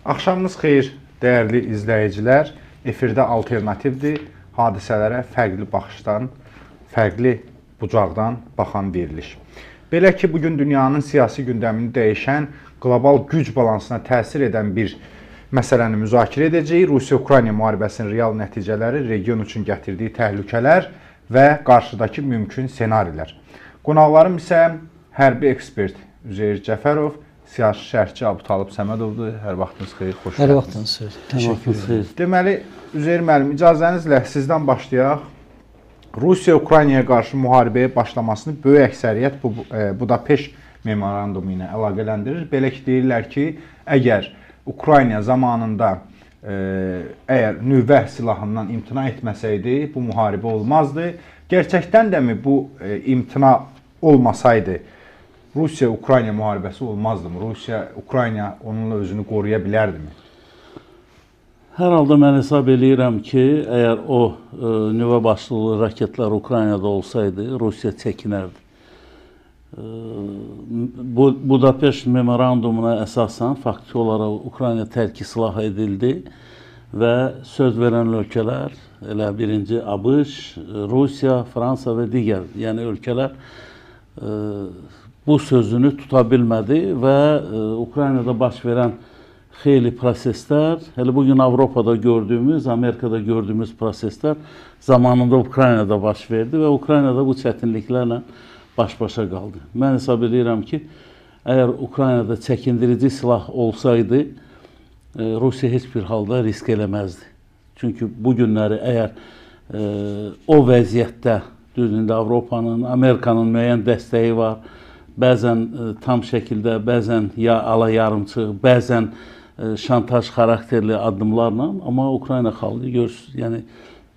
Axşamınız xeyir, dəyərli izləyicilər. Efirdə alternativdir. Hadisələrə fərqli baxışdan, fərqli bucaqdan baxan veriliş. Belə ki, bugün dünyanın siyasi gündəmini dəyişən, qlobal güc balansına təsir edən bir məsələni müzakirə edəcəyik. Rusiya-Ukrayna müharibəsinin real nəticələri, region üçün gətirdiyi təhlükələr və qarşıdakı mümkün senarilər. Qonaqlarım isə hərbi ekspert Üzeyir Cəfərov, siyasi şərhçi Abutalib Səmədovdur. Hər vaxtınız xeyir, xoş gəldiniz. Hər vaxtınız xeyir. Təşəkkür edirəm. Deməli, Üzeyir müəllim, icazənizlə sizdən başlayaq. Rusiya-Ukraynaya qarşı müharibəyə başlamasını böyük əksəriyyət bu Budapeşt memorandumu ilə əlaqələndirir. Belə ki, deyirlər ki, əgər Ukrayna zamanında əgər nüvə silahından imtina etməsəydi, bu müharibə olmazdı. Gerçəkdən də mi bu imtina olmasaydı, Rusiya-Ukrayna müharibəsi olmazdımı? Rusiya-Ukrayna onunla özünü qoruya bilərdimi? Hər halda mən hesab edirəm ki, əgər o nüvə başlıqlı raketlər Ukraynada olsaydı, Rusiya çəkinərdi. Budapeşt memorandumuna əsasən faktiki olaraq Ukrayna tərki silah edildi və söz verən ölkələr, elə birinci ABŞ, Rusiya, Fransa və digər ölkələr bu sözünü tuta bilmədi və Ukraynada baş verən xeyli proseslər, hələ bugün Avropada gördüyümüz, Amerikada gördüyümüz proseslər zamanında Ukraynada baş verdi və Ukraynada bu çətinliklərlə baş-başa qaldı. Mən hesab edirəm ki, əgər Ukraynada çəkindirici silah olsaydı, Rusiya heç bir halda risk eləməzdi. Çünki bu günləri əgər o vəziyyətdə, düzündə Avropanın, Amerikanın müəyyən dəstəyi var, bəzən tam şəkildə, bəzən ala-yarımçıq, bəzən şantaj xarakterli addımlarla, amma Ukrayna xalqı görürsünüz, yəni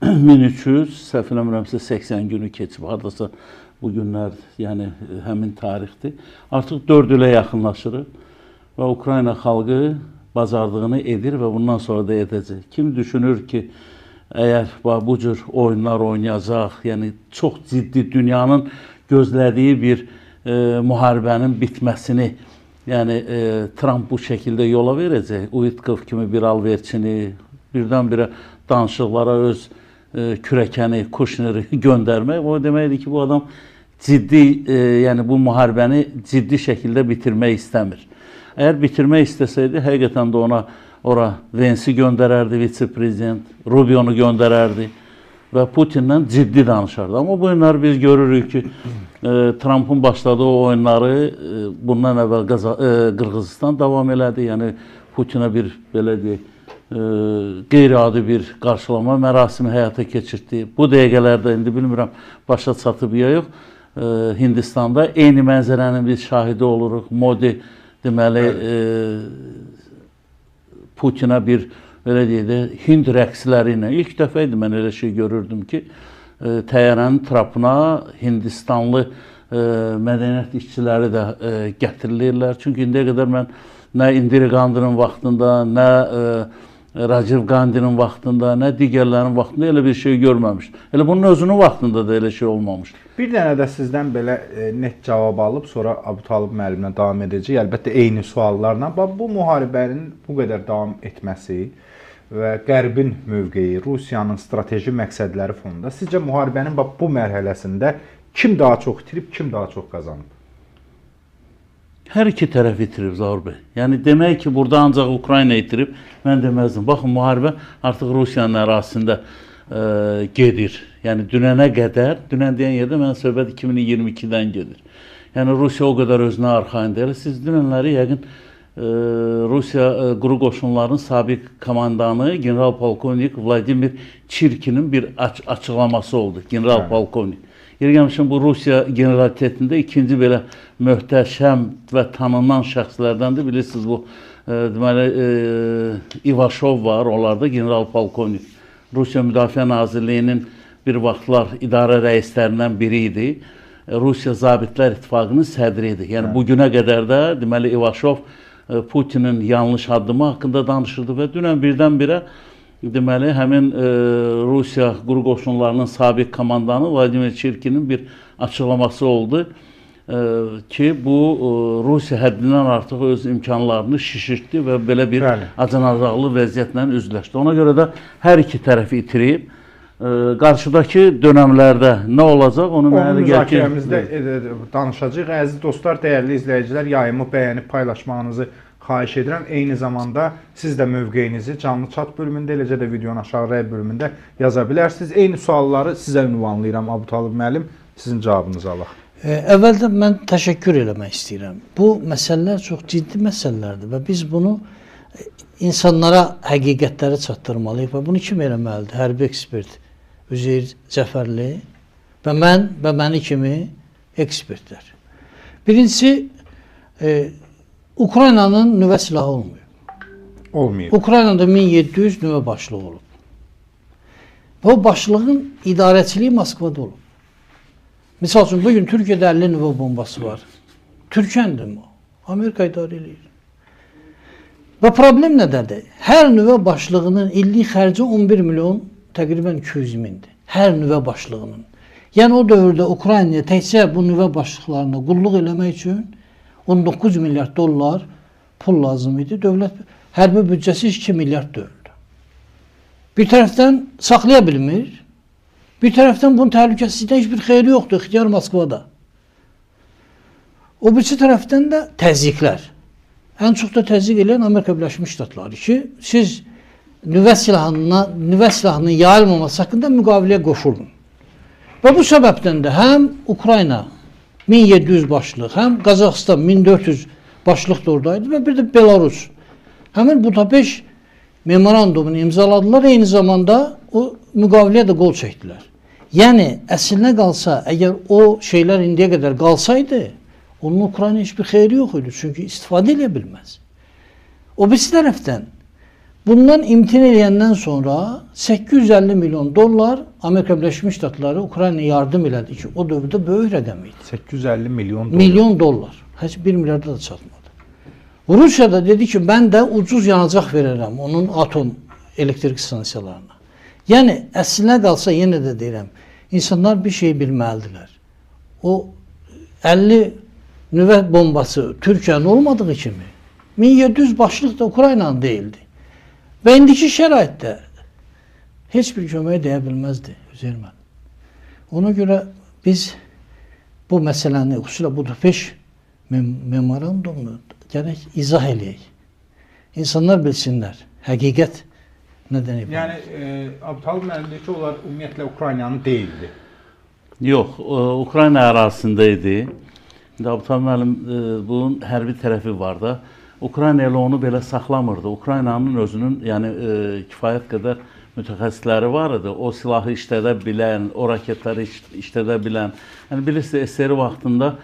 1300, səhv eləmirəmsə 80 günü keçib, hardasa bu günlər, yəni həmin tarixdir. Artıq 4 ilə yaxınlaşırıq və Ukrayna xalqı bacardığını edir və bundan sonra da edəcək. Kim düşünür ki, əgər bu cür oyunlar oynayacaq, yəni çox ciddi dünyanın gözlədiyi bir müharibənin bitməsini, yəni Trump bu şəkildə yola verəcək, Uitkov kimi bir alverçini, birdən-birə danışıqlara öz kürəkəni, Kuşneri göndərmək, o deməkdir ki, bu adam ciddi, yəni bu müharibəni ciddi şəkildə bitirmək istəmir. Əgər bitirmək istəsəydi, həqiqətən də ona ora Vensi göndərərdi, vitse-prezident, Rubionu göndərərdi və Putinlə ciddi danışardı. Amma bu günlər biz görürük ki, Trump'ın başladığı oyunları bundan əvvəl Qırğızistan davam elədi. Yəni Putinə bir, belə deyək, qeyri-adi bir qarşılama mərasimi həyata keçirdi. Bu dəqiqələrdə, indi bilmirəm, başa çatıb ya yox, Hindistanda eyni mənzərənin biz şahidi oluruq. Modi, deməli, Putinə bir, belə deyək də, Hind rəqsləri ilə, ilk dəfə idi mən elə şey görürdüm ki, təyyarənin trapına Hindistanlı mədəniyyət işçiləri də gətirilirlər. Çünki indiyə qədər mən nə Indira Gandhinin vaxtında, nə Rajiv Gandhinin vaxtında, nə digərlərinin vaxtında elə bir şey görməmişdim. Elə bunun özünün vaxtında da elə şey olmamışdı. Bir dənə də sizdən belə net cavab alıb, sonra Abutalib müəllimlə davam edəcək. Əlbəttə, eyni suallarla. Bu müharibənin bu qədər davam etməsi və Qərbin mövqeyi, Rusiyanın strateji məqsədləri fonunda sizcə müharibənin bu mərhələsində kim daha çox itirib, kim daha çox qazanıb? Hər iki tərəf itirib, Zaur bəy. Yəni demək ki, burada ancaq Ukrayna itirib, mən deməzdim. Baxın, müharibə artıq Rusiyanın ərazisində gedir. Yəni dünənə qədər, dünən deyən yerdə mən söhbət 2022-dən gedir. Yəni Rusiya o qədər özünə arxayın deyil. Siz dünənləri yəqin Rusiya quru qoşunlarının sabiq komandanı general-polkovnik Vladimir Çirkinin bir açıqlaması oldu. General-polkovnik. Yergəmişim, bu Rusiya generalitetində ikinci belə möhtəşəm və tanınan şəxslərdəndir. Bilirsiniz, bu deməli İvaşov var, onlarda general-polkovnik. Rusiya Müdafiə Nazirliyinin bir vaxtlar idarə rəislərindən biri idi. Rusiya Zabitlər İttifaqının sədri idi. Yəni bugünə qədər də deməli İvaşov Putinin yanlış addımı haqqında danışırdı və dünən birdən-birə deməli həmin Rusiya quru qoşunlarının sabiq komandanı Vladimir Çirkinin bir açıqlaması oldu. ki, bu Rusiya həddindən artıq öz imkanlarını şişirtdi və belə bir Bəli. acınacaqlı vəziyyətlə üzləşdi. Ona görə də hər iki tərəfi itirib. Qarşıdakı dönəmlərdə nə olacaq, onu Onun müzakirəmizdə danışacağıq. Əziz dostlar, dəyərli izləyicilər, yayımı bəyənib paylaşmağınızı xahiş edirəm. Eyni zamanda siz də mövqeyinizi canlı chat bölümündə, eləcə də videonun aşağı rəy bölümündə yaza bilərsiniz. Eyni sualları sizə ünvanlayıram Abdultalib müəllim. Sizin cavabınızı alaq. Əvvəldə mən təşəkkür eləmək istəyirəm. Bu məsələlər çox ciddi məsələlərdir və biz bunu insanlara həqiqətləri çatdırmalıyıq və bunu kim eləməlidir? Hərbi ekspert Üzeyir Cəfərli və mən və məni kimi ekspertlər. Birincisi, Ukraynanın nüvə silahı olmuyor. Olmayıb. Ukraynada 1700 nüvə başlığı olub. Və o başlığın idarəçiliyi Moskvada olub. Misal üçün, bugün Türkiyədə 50 nüvə bombası var. Türkəndir mi o? Amerika idarə edir. Və problem nədədir? Hər nüvə başlığının illik xərci 11 milyon, təqribən 200 mindir. Hər nüvə başlığının. Yəni o dövrdə Ukraynaya təkcə bu nüvə başlıqlarına qulluq eləmək üçün 19 milyard dollar pul lazım idi. Dövlət hərbi büdcəsi 2 milyard dövrdü. Bir tərəfdən saxlaya bilmir, bir tərəfdən bunun təhlükəsizlikdə heç bir xeyri yoxdur, ixtiyar Moskvada. O birisi tərəfdən də təzyiqlər. Ən çox da təzyiq edən Amerika Birləşmiş Ştatları ki, siz nüvə silahının yayılmaması haqqında müqaviləyə qoşulun. Və bu səbəbdən də həm Ukrayna 1700 başlıq, həm Qazaxıstan 1400 başlıq da oradaydı və bir də Belarus. Həmin Budapeşt memorandumunu imzaladılar, eyni zamanda o müqaviləyə də qol çəkdilər. Yəni, əslinə qalsa, əgər o şeylər indiyə qədər qalsaydı, onun Ukrayna heç bir xeyri yox idi, çünki istifadə edə bilməz. O birisi tərəfdən, bundan imtina edəndən sonra 850 milyon dollar Amerika Birləşmiş Ştatları Ukraynaya yardım elədi ki, o dövrdə böyük rəqəm idi. 850 milyon dollar. Milyon dollar. Heç 1 milyarda da çatmadı. Rusiya da dedi ki, mən də ucuz yanacaq verərəm onun atom elektrik stansiyalarına. Yəni, əslinə qalsa, yenə də deyirəm, insanlar bir şey bilməlidirlər. O 50 nüvə bombası Türkiyənin olmadığı kimi 1700 başlıq da Ukraynanın deyildi. Və indiki şəraitdə heç bir köməyə deyə bilməzdi Üzeyir müəllim. Ona görə biz bu məsələni, xüsusilə Budapeşt memorandumunu gərək izah eləyək. İnsanlar bilsinlər, həqiqət nədən ibarət. Yəni, Abdultalib müəllim deyir ki, onlar ümumiyyətlə Ukraynanın deyildi. Yox, Ukrayna ərazisində idi. Abdultalib müəllim, bunun hərbi tərəfi var da. Ukrayna elə onu belə saxlamırdı. Ukraynanın özünün, yəni kifayət qədər mütəxəssisləri var idi. O silahı işlədə bilən, o raketləri işlədə bilən. Yəni bilirsiniz, SSR vaxtında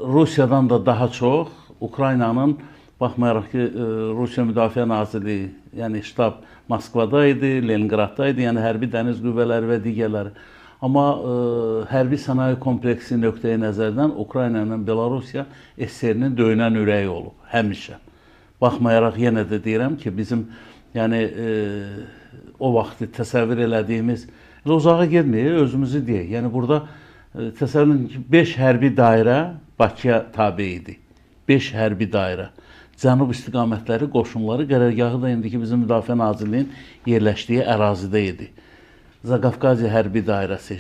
Rusiyadan da daha çox Ukraynanın, baxmayaraq ki, Rusiya Müdafiə Nazirliyi, yəni ştab Moskvada idi, Leningradda idi, yəni hərbi dəniz qüvvələri və digərləri. Amma hərbi sənaye kompleksi nöqteyi nəzərdən Ukrayna ilə Belarusiya SSR-nin döyünən ürəyi olub, həmişə. Baxmayaraq yenə də deyirəm ki, bizim yəni o vaxtı təsəvvür elədiyimiz, uzağa getməyək, özümüzü deyək. Yəni burada təsəvvür edin ki, 5 hərbi dairə Bakıya tabi idi. 5 hərbi dairə. Cənub istiqamətləri qoşunları qərargahı da indiki bizim Müdafiə Nazirliyinin yerləşdiyi ərazidə idi. Zaqafqaziya hərbi dairəsi,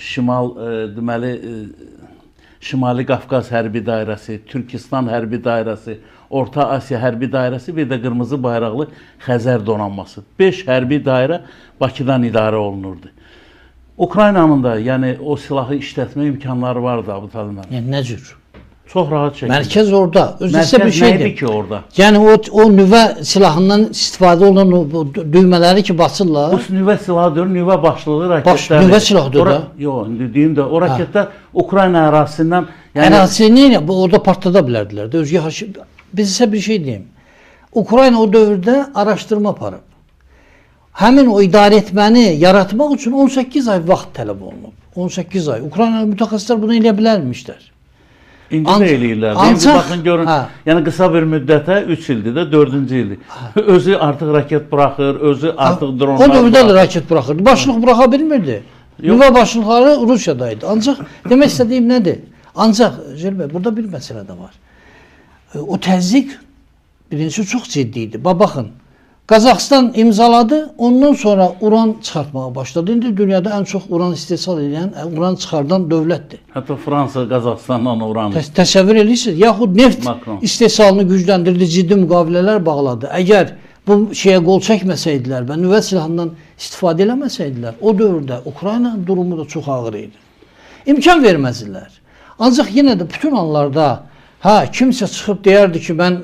Şimali Qafqaz hərbi dairəsi, Türkistan hərbi dairəsi, Orta Asiya hərbi dairəsi, bir də qırmızı bayraqlı Xəzər donanması. 5 hərbi dairə Bakıdan idarə olunurdu. Ukraynanın da yəni o silahı işlətmə imkanları vardı Abdultalib müəllim. Yəni nə cür? Çox rahat şəkildə. Mərkəz orada. Özü bir şeydir. Mərkəz nədir ki orada? Yəni o nüvə silahından istifadə olunan o düymələri ki basırlar. Bu nüvə silahı deyil, nüvə başlığı raketlər. Nüvə silahıdır da. Yox, indi deyim də o raketlər Ukrayna ərazisindən ərazini orada partladı bilərdilər də. Özgə biz isə bir şey deyim. Ukrayna o dövrdə araşdırma aparıb. Həmin o idarə etməni yaratmaq üçün 18 ay vaxt tələb olunub. 18 ay. Ukraynalı mütəxəssislər bunu eləyə bilərmişlər. İndi də eləyirlər. İndi baxın görün, yəni qısa bir müddətə 3 ildir də 4-cü ildir. Özü artıq raket buraxır, özü artıq dronlar. O dövrdə də raket buraxırdı. Başlıq buraxa bilmirdi. Nüvə başlıqları Rusiyadaydı. Ancaq demək istədiyim nədir? Ancaq Zülbə, burada bir məsələ də var. O təzyiq birincisi çox ciddi idi. Baxın, Qazaxıstan imzaladı, ondan sonra uran çıxartmağa başladı. İndi dünyada ən çox uran istehsal edən, uran çıxardan dövlətdir. Hətta Fransa Qazaxıstandan uran. Təsəvvür edirsiniz, yaxud neft istehsalını gücləndirdi, ciddi müqavilələr bağladı. Əgər bu şeyə qol çəkməsəydilər və nüvə silahından istifadə eləməsəydilər, o dövrdə Ukrayna durumu da çox ağır idi. İmkan verməzdilər. Ancaq yenə də bütün anlarda kimsə çıxıb deyərdi ki, mən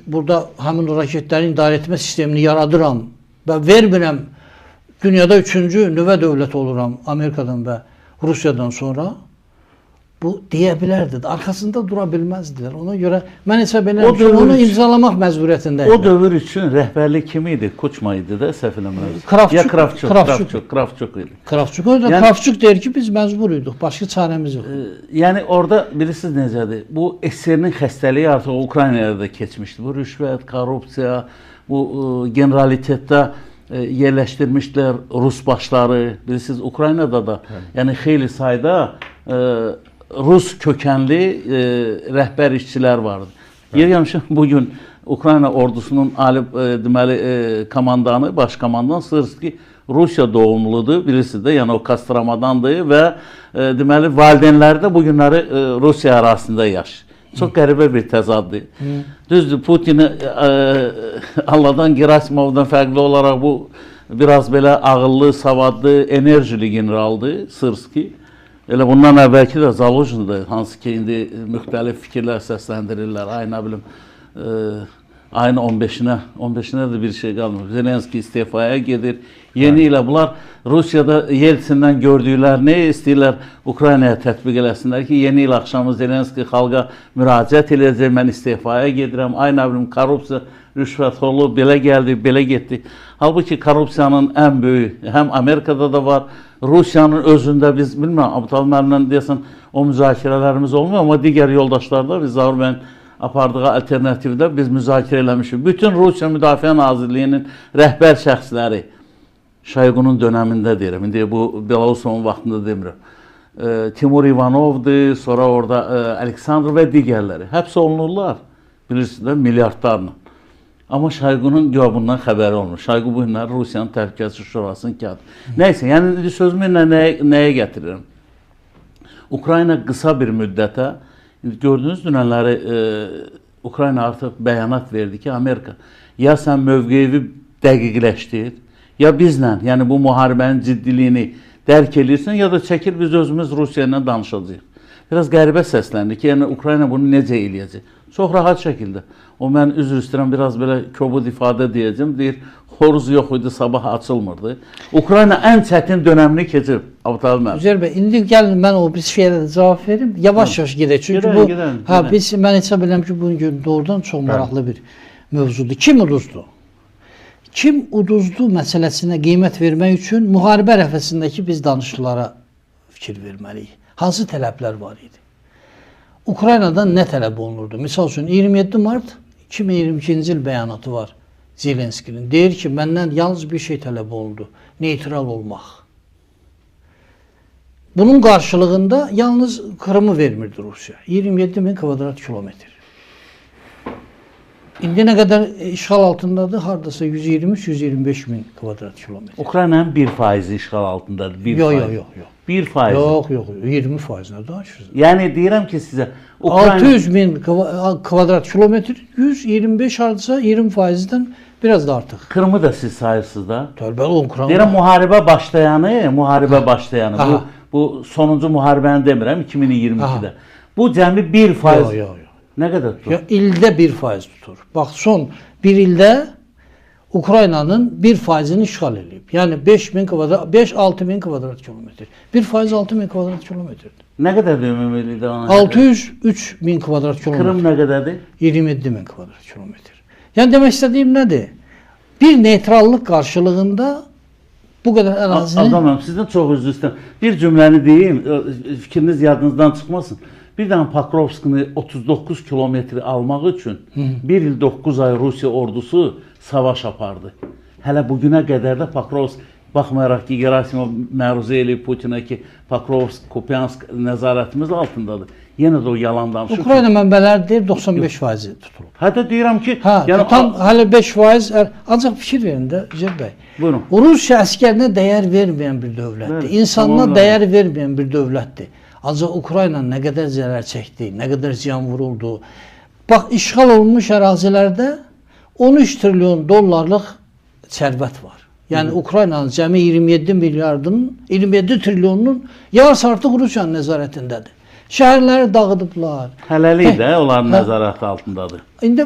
burada həmin raketlərin idarə etmə sistemini yaradıram və vermirəm, dünyada 3-cü nüvə dövləti oluram Amerikadan və Rusiyadan sonra, bu deyə bilərdi. Arkasında dura bilməzdilər. Ona görə mən hesab edirəm ki, onu imzalamaq məcburiyyətində idi. O dövr üçün rəhbərlik kim idi? Koçma idi də, səhv eləmirəm. Kravçuk. Kravçuk idi. Kravçuk deyir ki, biz məcbur idik, başqa çarəmiz yox. Yəni orada bilirsiniz necədir? Bu SSR-nin xəstəliyi artıq Ukraynaya da keçmişdi. Bu rüşvət, korrupsiya, bu generalitetdə yerləşdirmişlər Rus başları. Bilirsiniz, Ukraynada da yəni xeyli sayda Rus kökənli rəhbər işçilər vardı. Yer gəlmişəm, bugün Ukrayna ordusunun deməli komandanı, baş komandan Sırski Rusiya doğumludur, bilirsiniz də, yəni o Kostramadandır və deməli valideynləri də bugünləri Rusiya ərazisində yaşayır. Çox qəribə bir təzaddır. Düzdür, Putini Allahdan Gerasimovdan fərqli olaraq bu biraz belə ağıllı, savadlı, enerjili generaldır Sırski. Elə bundan əvvəlki də Zaluzhnıdır, hansı ki, indi müxtəlif fikirlər səsləndirirlər. Ay, nə bilim, ayın 15-nə də bir şey qalmır. Zelenski istifaya gedir. Yeni ilə bunlar Rusiyada Yeltsindən gördüklərini istəyirlər Ukraynaya tətbiq eləsinlər ki, yeni il axşamı Zelenski xalqa müraciət edəcək, mən istifaya gedirəm. Ay, nə bilim, korrupsiya, rüşvətxorluq belə gəldi, belə getdi. Halbuki korrupsiyanın ən böyük, həm Amerikada da var, Rusiyanın özündə biz, bilmirəm, Abdal müəllimlə deyəsən o müzakirələrimiz olmuyor, amma digər yoldaşlarda biz Zaur bəyin apardığı alternativdə biz müzakirə eləmişik. Bütün Rusiya Müdafiə Nazirliyinin rəhbər şəxsləri, Şayqunun dönəmində deyirəm, indi bu Belarusovun vaxtında demirəm. Timur Ivanovdur, sonra orada Aleksandr və digərləri. Həbs olunurlar, bilirsiniz də, milyardlarla. Amma Şayqunun bundan xəbəri olmur. Şayqu bu günlər Rusiyanın Təhlükəsizlik Şurasının katibi. Nəysə, yəni sözümü nəyə gətirirəm? Ukrayna qısa bir müddətə, gördüyünüz dünənləri Ukrayna artıq bəyanat verdi ki, Amerika, ya sən mövqeyi dəqiqləşdir, ya bizlə, yəni bu müharibənin ciddiliyini dərk edirsən, ya da çəkir biz özümüz Rusiya ilə danışacağıq. Biraz qəribə səsləndi ki, yəni Ukrayna bunu necə eləyəcək? Çox rahat şəkildə. O, mən üzr istəyirəm, biraz belə kobud ifadə deyəcəm. Deyir, xoruz yox idi, sabah açılmırdı. Ukrayna ən çətin dönəmini keçib. Abdal müəllim. Üzeyir bəy, indi gəlin mən o bir şeylərə də cavab verim. Yavaş-yavaş gedək. Çünki bu, mən hesab edirəm ki, bugün doğrudan çox maraqlı bir mövzudur. Kim uduzdu? Kim uduzdu məsələsinə qiymət vermək üçün müharibə ərəfəsindəki biz danışıqlara fikir verməliyik. Hansı tələblər var idi? Ukraynadan nə tələb olunurdu? Misal üçün 27 mart 2022-ci il bəyanatı var Zelenskinin. Deyir ki, məndən yalnız bir şey tələb olundu. Neytral olmaq. Bunun qarşılığında yalnız Krımı vermirdi Rusiya. 27.000 kvadrat kilometr. İndi nə qədər işğal altındadır? Hardasa 123-125 min kvadrat kilometr. Ukraynanın 1% işğal altındadır. Yox. 1%. Yox, 20% nə danışırsınız? Yəni deyirəm ki, sizə 600 min kvadrat kilometr, 125 hardasa 20%-dən biraz da artıq. Krımı da siz sayırsınız da. Təlbəli o Ukrayna. Deyirəm müharibə başlayanı, bu sonuncu müharibəni demirəm 2022-də. Bu cəmi 1%. Yox. Nə qədər tutur? İldə 1% tutur. Bax, son bir ildə Ukraynanın 1%-ni işğal edib. Yəni 5-6 min kvadrat kilometr. 1% 6 min kvadrat kilometrdir. Nə qədərdir ümumilikdə? 603 min kvadrat kilometr. Krım nə qədərdir? 27 min kvadrat kilometr. Yəni demək istədiyim nədir? Bir neytrallıq qarşılığında bu qədər ərazini... Adamım, sizdən çox üzr istəyirəm. Bir cümləni deyim, fikriniz yadınızdan çıxmasın. Bir dənə Pokrovskini 39 kilometri almaq üçün 1 il 9 ay Rusiya ordusu savaş apardı. Hələ bugünə qədər də Pokrovsk, baxmayaraq ki, Gerasimov məruzə eləyib Putinə ki, Pokrovsk, Kupiansk nəzarətimiz altındadır. yenə də o yalan danışır. Ukrayna mənbələri deyir 95% tutulub. Hətta deyirəm ki, Hə, yəni tam hələ 5%, ancaq fikir verin də Cəb bəy. buyurun. Rusiya əskərinə dəyər verməyən bir dövlətdir. Bəli, İnsanına tamam, dəyər verməyən bir dövlətdir. Ancaq Ukrayna nə qədər zərər çəkdi, nə qədər ziyan vuruldu. Bax, işğal olunmuş ərazilərdə 13 trilyon dollarlıq sərvət var. Yəni Ukraynanın cəmi 27 trilyonunun yarısı artıq Rusiyanın nəzarətindədir. Şəhərləri dağıdıblar. Hələlik də onların nəzarəti altındadır. İndi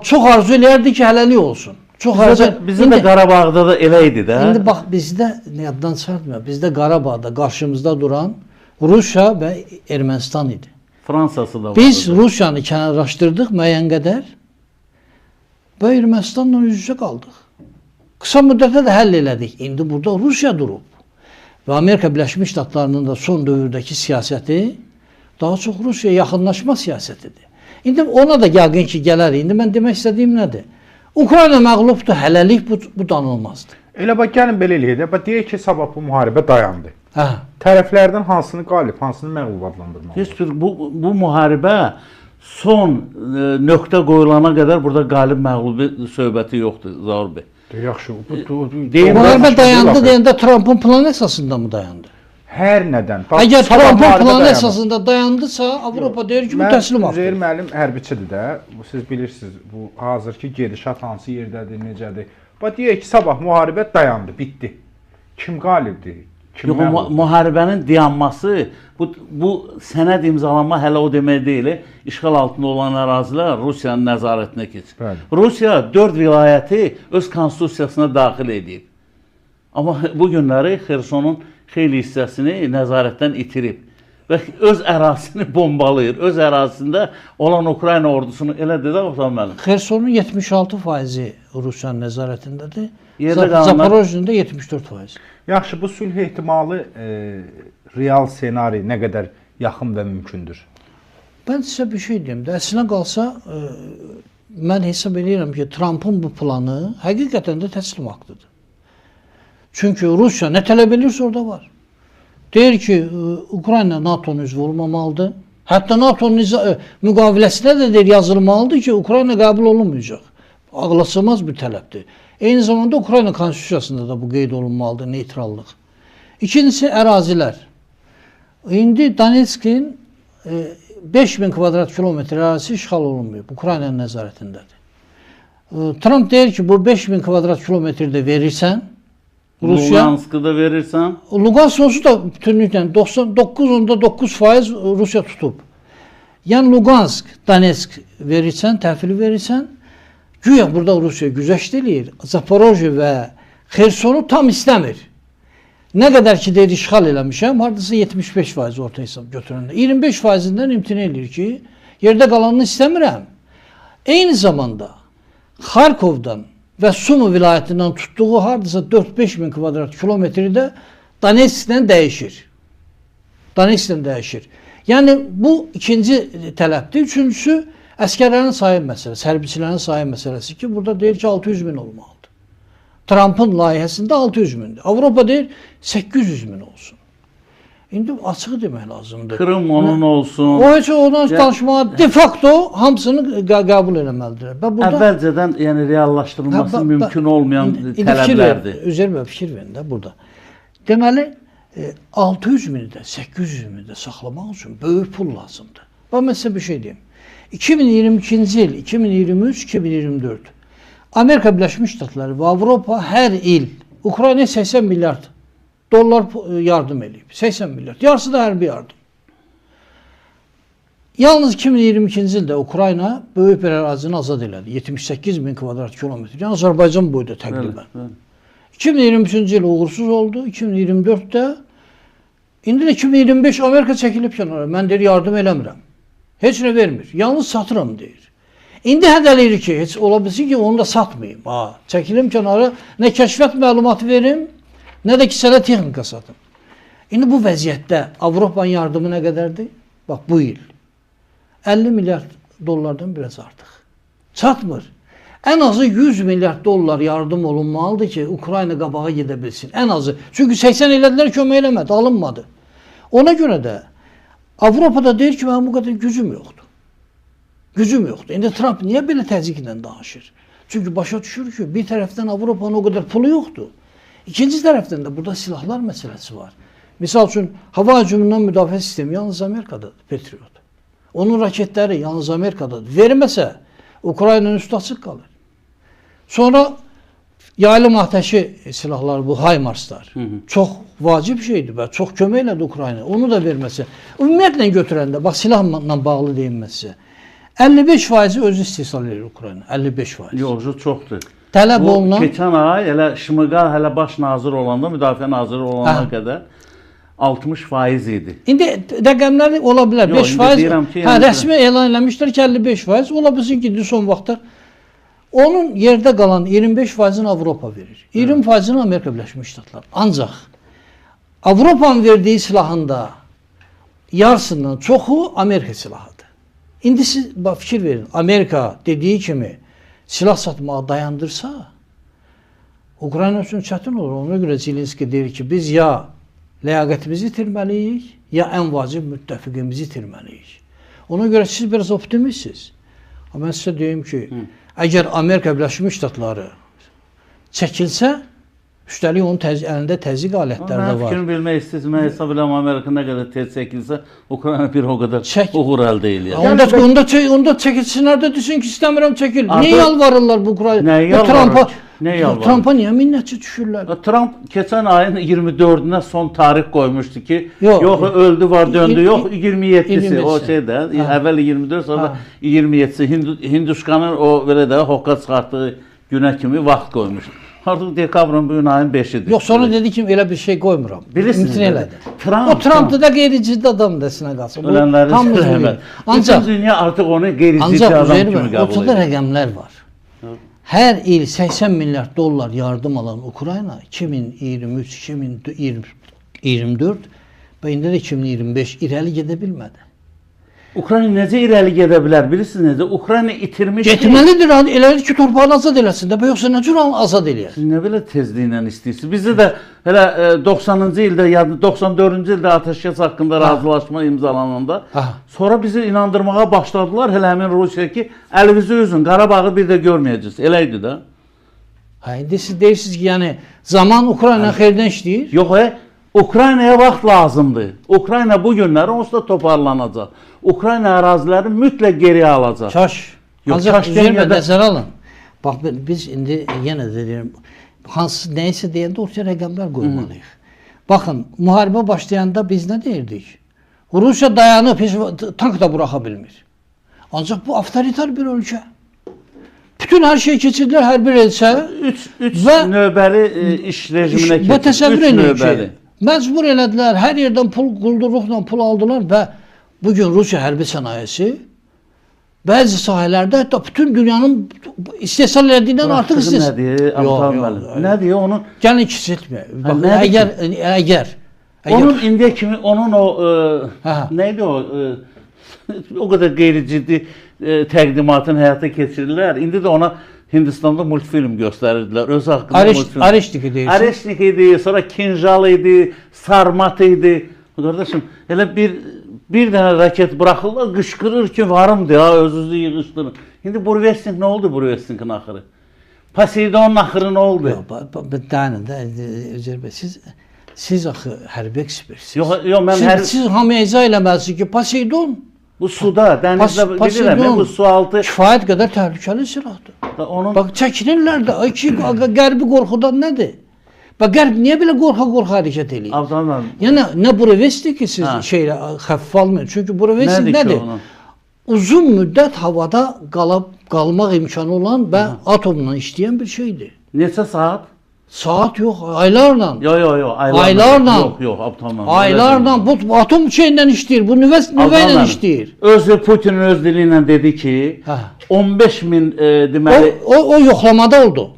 çox arzu eləyərdi ki, hələlik olsun. Çox arzu. Bizdə də Qarabağda da elə idi də. İndi bax bizdə yaddan çıxartma. Bizdə Qarabağda qarşımızda duran Rusiya və Ermənistan idi. Fransası da var. Biz Rusiyanı kənarlaşdırdıq müəyyən qədər və Ermənistanla üz-üzə qaldıq. Qısa müddətdə də həll elədik. İndi burada Rusiya durub. Və Amerika Birləşmiş Ştatlarının da son dövrdəki siyasəti daha çox Rusiyaya yaxınlaşma siyasətidir. İndi ona da yəqin ki, gələr. İndi mən demək istədiyim nədir? Ukrayna məğlubdur, hələlik bu danılmazdır. Elə bax, gəlin belə eləyək də. Bax, deyək ki, sabah bu müharibə dayandı. Hə. Tərəflərdən hansını qalib, hansını məğlub adlandırmalı? Heç bir bu müharibə son nöqtə qoyulana qədər burada qalib məğlubi söhbəti yoxdur Zaur bəy. Yaxşı, Müharibə dayandı deyəndə Trumpın planı əsasında mı dayandı? hər nədən. Əgər Trumpın planı əsasında dayandısa, Avropa deyir ki, bu təslim Üzeyir haqqıdır. müəllim hərbiçidir də. Siz bilirsiniz, bu hazırki gedişat hansı yerdədir, necədir. Bax, deyək ki, sabah müharibə dayandı, bitdi. Kim qalibdir? Kim Yox, məğlubdur? müharibənin dayanması, bu sənəd imzalanma hələ o demək deyil. İşğal altında olan ərazilər Rusiyanın nəzarətinə keçir. Bəli. Rusiya 4 vilayəti öz konstitusiyasına daxil edib. Amma bu günləri Xersonun xeyli hissəsini nəzarətdən itirib və öz ərazisini bombalayır. Öz ərazisində olan Ukrayna ordusunu elə dedə Oxsan müəllim. Xersonun 76% Rusiyanın nəzarətindədir. Yerdə qalanlar- Zaporojyənin də 74%. Yaxşı, bu sülh ehtimalı real ssenari nə qədər yaxın və mümkündür? Mən sizə bir şey deyim də, əslinə qalsa mən hesab edirəm ki, Trumpın bu planı həqiqətən də təslim haqqıdır. Çünki Rusiya nə tələb edirsə orada var. Deyir ki, Ukrayna NATO-nun üzvü olmamalıdır. Hətta NATO-nun müqaviləsinə də deyir yazılmalıdır ki, Ukrayna qəbul olunmayacaq. Ağlasılmaz bir tələbdir. Eyni zamanda Ukrayna konstitusiyasında da bu qeyd olunmalıdır, neytrallıq. İkincisi ərazilər. İndi Donetskin 5000 kvadrat kilometr ərazisi işğal olunmuyor. Ukraynanın nəzarətindədir. Trump deyir ki, bu 5000 kvadrat kilometrdə verirsən, Rusiya, Luganskı da verirsən. Lugansk onsuz da bütünlüklə 99.9% Rusiya tutub. Yəni Lugansk, Donetsk verirsən, təhvili verirsən, güya burada Rusiya güzəşt eləyir. Zaporojye və Xersonu tam istəmir. Nə qədər ki deyir işğal eləmişəm, hardasa 75% orta hesab götürəndə. 25%-dən imtina eləyir ki, yerdə qalanını istəmirəm. Eyni zamanda Xarkovdan və Sumi vilayətindən tutduğu hardasa 4-5 min kvadrat kilometrdə Donetskdən dəyişir. Donetskdən dəyişir. Yəni bu ikinci tələbdir. Üçüncüsü əskərlərin sayı məsələsi, hərbiçilərin sayı məsələsi ki, burada deyir ki 600 min olmalıdır. Trumpın layihəsində 600 mindir. Avropa deyir 800 min olsun. İndi açığı demək lazımdır. Krım onun olsun. O heç ondan danışmağa de facto hamısını qəbul eləməlidir. Əvvəlcədən yəni reallaşdırılması mümkün olmayan tələblərdir. Üzər və fikir verin də burada. Deməli 600 mini də 800 mini də saxlamaq üçün böyük pul lazımdır. Bax mən sizə bir şey deyim. 2022-ci il, 2023, 2024 Amerika Birləşmiş Ştatları və Avropa hər il Ukraynaya 80 milyard dollar yardım eləyib. 80 milyard. Yarısı da hərbi yardım. Yalnız 2022-ci ildə Ukrayna böyük bir ərazini azad elədi. 78 min kvadrat kilometr. Yəni Azərbaycan boyda təqribən. 2023-cü il uğursuz oldu. 2024-də indi də 2025 Amerika çəkilib kənara. Mən deyir yardım eləmirəm. Heç nə vermir. Yalnız satıram deyir. İndi hədələyir ki, heç ola bilsin ki, onu da satmayayım. Çəkilim kənara, nə kəşfiyyat məlumatı verim, nə də ki, sənə texnika satım. İndi bu vəziyyətdə Avropanın yardımı nə qədərdir? Bax, bu il 50 milyard dollardan biraz artıq. Çatmır. Ən azı 100 milyard dollar yardım olunmalıdır ki, Ukrayna qabağa gedə bilsin. Ən azı. Çünki 80 elədilər, kömək eləmədi, alınmadı. Ona görə də Avropada deyir ki, mənim bu qədər gücüm yoxdur. Gücüm yoxdur. İndi Trump niyə belə təzyiqlə danışır? Çünki başa düşür ki, bir tərəfdən Avropanın o qədər pulu yoxdur. İkinci tərəfdən də burada silahlar məsələsi var. Misal üçün, hava hücumundan müdafiə sistemi yalnız Amerikadadır, Patriot. Onun raketləri yalnız Amerikadadır. Verməsə, Ukraynanın üstü açıq qalır. Sonra yaylım ateşi silahlar, bu HIMARSlar çox vacib şeydir və çox kömək elədi Ukrayna. Onu da verməsə. Ümumiyyətlə götürəndə, bax silahla bağlı deyim mən sizə. 55% özü istehsal edir Ukrayna. 55%. Yoxcu çoxdur. Tələb Bu olunan keçən ay elə Şmıqal hələ baş nazir olanda, müdafiə naziri olana qədər 60% idi. İndi rəqəmlər ola bilər. Yox, 5%. deyirəm ki, Hə, yəni- rəsmi elan eləmişlər ki, 55%. Ola bilsin ki, son vaxtlar onun yerdə qalan 25%-ni Avropa verir. 20%-ni Amerika Birləşmiş Ştatları. Ancaq Avropanın verdiyi silahın da yarısından çoxu Amerika silahıdır. İndi siz bax, fikir verin. Amerika dediyi kimi silah satmağı dayandırsa, Ukrayna üçün çətin olur. Ona görə Zelenski deyir ki, biz ya ləyaqətimizi itirməliyik, ya ən vacib müttəfiqimizi itirməliyik. Ona görə siz biraz optimistsiniz. Amma mən sizə deyim ki, əgər Amerika Birləşmiş Ştatları çəkilsə, üstəlik onun əlində təzyiq alətləri də Mən var. fikrimi bilmək istəyirəm. Mən hesab edirəm Amerika nə qədər tez çəkilsə, Ukrayna bir o qədər Çək. uğur əldə eləyər. Onda çəkilsinlər də desin ki, istəmirəm çəkil. Artıq- Niyə yalvarırlar bu Ukrayna? Nəyə Bu yalvarır? Nə yalvarır? Trumpa niyə minnətçi düşürlər? Trump keçən ayın 24-nə son tarix qoymuşdu ki, Yox. yox öldü var döndü, yox 27-si 27-si. o şeydə, Hə. əvvəl 24 sonra da Hə. 27-si Hinduşkanın o belə də hoqqa çıxartdığı günə kimi vaxt qoymuşdu. Artıq dekabrın bu gün ayın 5-idir. Yox, sonra dedi ki, elə bir şey qoymuram. Bilirsiniz İmtina də, elədi. Trump- O Trump da qeyri-ciddi adam desinə qalsın. Bu Ölənlərin hamımız rəhmət. bilirik. Bütün Ancaq dünya artıq onu qeyri-ciddi Ancaq adam Üzeyir kimi bəy, qəbul ortada edir. rəqəmlər var. Hər il 80 milyard dollar yardım alan Ukrayna 2023, 2024 və indi də 2025 irəli gedə bilmədi. Ukrayna necə irəli gedə bilər? Bilirsiniz necə? Ukrayna itirmiş. Getməlidir, elədir ki, torpağını azad eləsin də, yoxsa nə cür azad eləyər? Siz nə belə tezliklə istəyirsiniz? Bizdə də elə 90-cı ildə ya 94-cü ildə atəşkəs haqqında razılaşma imzalananda Ha. sonra bizi inandırmağa başladılar elə həmin Rusiya ki, əlinizi üzün, Qarabağı bir də görməyəcəksiniz. Elə idi də. Ha, indi siz deyirsiniz ki, yəni zaman Ukrayna xeyirdən işləyir. Yox, Ukraynaya vaxt lazımdır. Ukrayna bu günləri onsuz da toparlanacaq. Ukrayna əraziləri mütləq geriyə alacaq. Kaş. Yox, Ancaq kaş Üzeyir bəy, deməyəndə- nəzərə alın. Bax, biz indi yenə də deyirəm, hansı nəysə deyəndə ortaya rəqəmlər qoymalıyıq. Baxın, müharibə başlayanda biz nə deyirdik? Rusiya dayanıb, heç tank da buraxa bilmir. Ancaq bu avtoritar bir ölkə. Bütün hər şey keçirdilər, hər bir elçə. 3 Və- növbəli iş rejiminə Və keçib. təsəvvür Üç edin növbəli. ki, məcbur elədilər, hər yerdən pul, quldurluqla pul aldılar və bugün Rusiya hərbi sənayesi bəzi sahələrdə hətta bütün dünyanın istehsal elədiyindən artıq Buraxdığı istehsal. nədir? Abdal müəllim? Nə deyir onun? Gəlin kiçiltmə. Bax, nədir əgər Onun indiyə kimi onun o Hə. neydi o o qədər qeyri-ciddi təqdimatını həyata keçirirlər. İndi də ona Hindistanda multfilm göstərirdilər. Öz haqqında multfilm. Areşniki deyirsən. Areşnik idi, sonra Kinjal idi, Sarmat idi. Qardaşım, elə bir dənə raket buraxırlar, qışqırır ki, varımdır ha, özünüzü yığışdırın. İndi Burevestnik nə oldu Burevestnikin axırı? Poseidonun axırı nə oldu? Dayanın da, Üzeyir bəy, siz axı hərbi ekspertsiniz. Yox, mən Siz hamıya izah eləməlisiniz ki, Poseidon bu suda, dənizdə bilirəm, bu su altı kifayət qədər təhlükəli silahdır. onun Bax çəkinirlər də, ay ki, qərbi qorxudan nədir? Bax qərb niyə belə qorxa-qorxa hərəkət eləyir? Abdallah Yəni nə Burevestnik ki siz Hə. şeylə xəffif almayın. Çünki Burevestnik nədir ki nədir? onun? Uzun müddət havada qalmaq imkanı olan və atomla işləyən bir şeydir. Neçə saat? Saat yox, aylarla. Yo, Aylarla. Yox, Abdallah. Aylarla bu atom şeylə işləyir. Bu nüvə ilə işləyir. Özü Putin öz dili ilə dedi ki, Hə. 15 min deməli O yoxlamada oldu.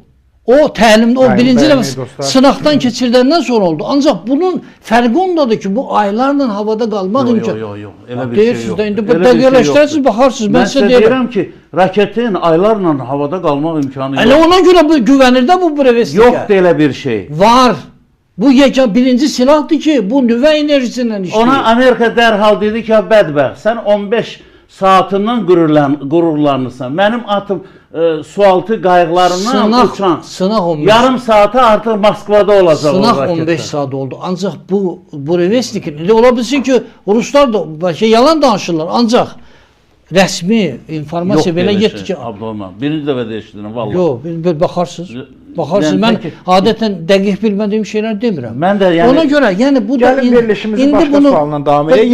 O təlimdə, o Bəli, birinci bəli, dəfə dostlar. sınaqdan keçirdəndən sonra oldu. Ancaq bunun fərqi ondadır ki, bu aylarla havada qalmaq imkanı. Yox, elə bir şey Deyirsiniz yox. də, indi bu dəqiqələşdirirsiniz, baxarsınız. Mən Mən sizə sizə deyirəm. deyirəm ki, raketin aylarla havada qalmaq imkanı Elə yox. ona görə bu güvənir də bu Brevestikə. Yoxdur elə bir şey. Var. Bu birinci silahdır ki, bu nüvə enerjisindən işləyir. Ona Amerika dərhal dedi ki, bədbəxt, sən 15 saatından qürurlanırsan. Mənim atım sualtı qayıqlarından uçan. Sınaq 15. Yarım saata artıq Moskvada olacaq. Sınaq 15 saat oldu. Ancaq bu revestlikin, ola bilsin ki, Ruslar da yalan danışırlar. Ancaq rəsmi informasiya belə getdi ki... Abdolman, birinci dəfə deyişdirin, valla. Yox, baxarsınız. Baxarsınız, mən adətən dəqiq bilmədiyim şeylər demirəm. Mən də, yəni... Ona görə, yəni bu da... Gəlin verilişimizi başqa sualına davam edək.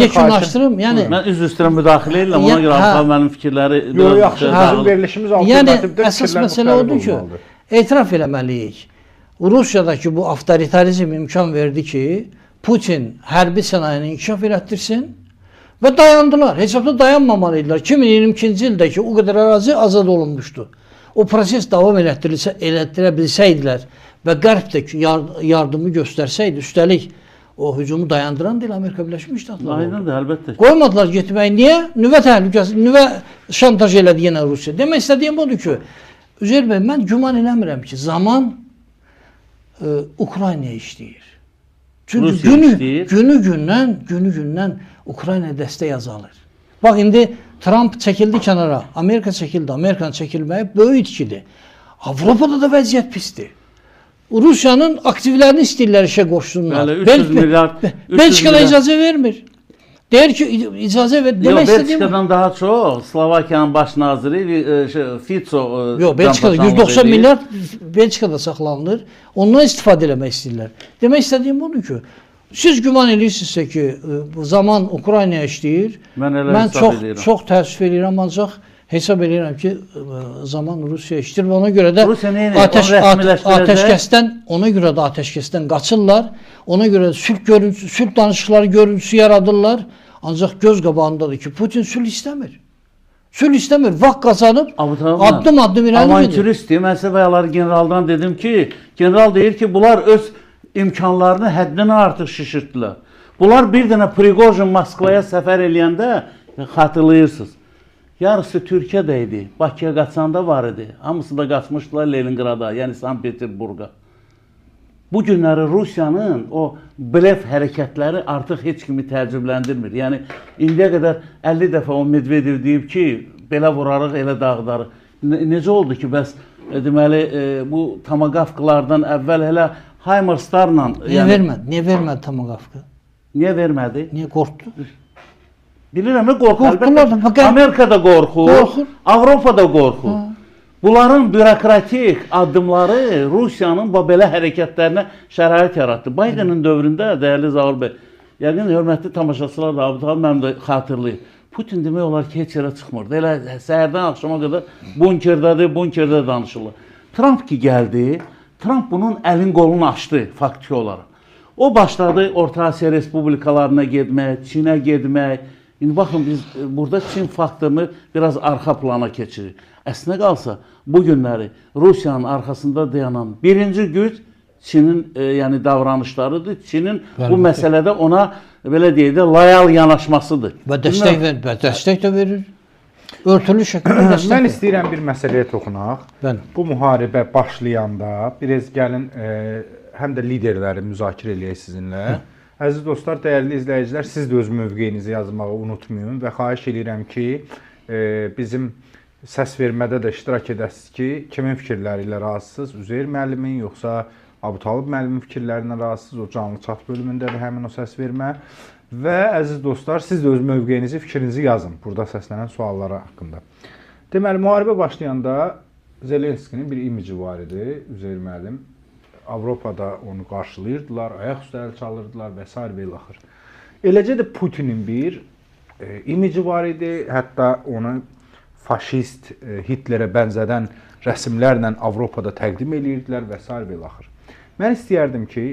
Yekunlaşdırım, yəni... Mən üzr istəyirəm müdaxilə edirəm, ona görə Abdal mənim fikirləri... Yox, yaxşı, bizim verilişimiz alternativdir. Yəni, əsas məsələ odur ki, etiraf eləməliyik. Rusiyadakı bu avtoritarizm imkan verdi ki, Putin hərbi sənayeni inkişaf elətdirsin və dayandılar. Heç vaxt dayanmamalıydılar. 2022-ci ildəki o qədər ərazi azad olunmuşdu. O proses davam elətdirə bilsəydilər və Qərb də yardımı göstərsəydi, üstəlik o hücumu dayandıran deyil Amerika Birləşmiş Ştatları. Aydındır, əlbəttə. Qoymadılar getməyi. Niyə? Nüvə təhlükəsi, nüvə şantaj elədi yenə Rusiya. Demək istədiyim odur ki, Üzeyir bəy, mən güman eləmirəm ki, zaman Ukraynaya işləyir. Çünki günü-gündən Ukrayna dəstək azalır. Bax, indi Trump çəkildi kənara, Amerika çəkildi, Amerikanın çəkilməyi böyük itkidir. Avropada da vəziyyət pisdir. Rusiyanın aktivlərini istəyirlər işə qoşsunlar. Bəli, 300 milyard... Belçikada icazə vermir. Deyir ki, icazə ver. Yox, Belçikadan daha çox Slovakiyanın baş naziri Fico... Yox, Belçikada 190 milyard Belçikada saxlanılır. Ondan istifadə eləmək istəyirlər. Demək istədiyim budur ki, siz güman edirsinizsə ki, zaman Ukraynaya işləyir. Mən çox təəssüf edirəm, ancaq hesab edirəm ki, zaman Rusiya işləyir və ona görə də atəşkəsdən qaçırlar. Ona görə sülh danışıqları görüntüsü yaradırlar. Ancaq göz qabağındadır ki, Putin sülh istəmir. Sülh istəmir. Vaxt qazanıb addım-addım irəli gedir. Avantüristdir. Mən sizə bayaqlar generaldan dedim ki, general deyir ki, bunlar öz imkanlarını həddindən artıq şişirtdilər. Bunlar bir dənə Prigojin Moskvaya səfər eləyəndə xatırlayırsınız. Yarısı Türkiyədə idi. Bakıya qaçanda var idi. Hamısı da qaçmışdılar Leningrada, yəni Sankt Peterburqa. Bu günləri Rusiyanın o blef hərəkətləri artıq heç kimi təəccübləndirmir. Yəni, indiyə qədər 50 dəfə o Medvedev deyib ki, belə vurarıq, elə dağıdarıq. Necə oldu ki, bəs deməli, bu Tomagavkalardan əvvəl elə Haymarslarla... Niyə vermədi Tomagavka? Niyə vermədi? Niyə qorxdu? Bilirəm, qorxur. Amerikada qorxur, Avropada qorxur. Bunların bürokratik addımları Rusiyanın belə hərəkətlərinə şərait yaratdı. Bidenin dövründə, dəyərli Zaur bəy, yəqin hörmətli tamaşaçılar da, Abdal mənim də xatırlayır. Putin demək olar ki, heç yerə çıxmırdı. Elə səhərdən axşama qədər bunkerdədir danışırlar. Trump ki gəldi, Trump bunun əlin qolunu açdı faktiki olaraq. O başladı Orta Asiya respublikalarına getmək, Çinə getmək. İndi baxın, biz burada Çin faktorunu biraz arxa plana keçirir. Əslinə qalsa, bu günləri Rusiyanın arxasında dayanan birinci güc Çinin davranışlarıdır. Çinin bu məsələdə ona, belə deyək də, layal yanaşmasıdır. Və dəstək də verir. Örtülü şəkildə dəstək. Mən istəyirəm bir məsələyə toxunaq. Bu müharibə başlayanda, biraz gəlin, həm də liderləri müzakirə eləyək sizinlə. Əziz dostlar, dəyərli izləyicilər, siz də öz mövqeyinizi yazmağı unutmayın və xahiş edirəm ki, bizim səs vermədə də iştirak edəsiniz ki, kimin fikirləri ilə razısınız? Üzeyir müəllimin, yoxsa Abutalib müəllimin fikirlərinə razısınız? O canlı chat bölümündədir həmin o səs vermə. Və əziz dostlar, siz də öz mövqeyinizi, fikrinizi yazın burada səslənən suallara haqqında. Deməli, müharibə başlayanda Zelenskinin bir imici var idi, Üzeyir müəllim. Avropada onu qarşılayırdılar, ayaq üstəli çalırdılar və s. və ilaxır. Eləcə də Putinin bir imici var idi, hətta onu faşist, Hitlerə bənzədən rəsmlərlə Avropada təqdim edirdilər və s. və ilaxır. Mən istəyərdim ki,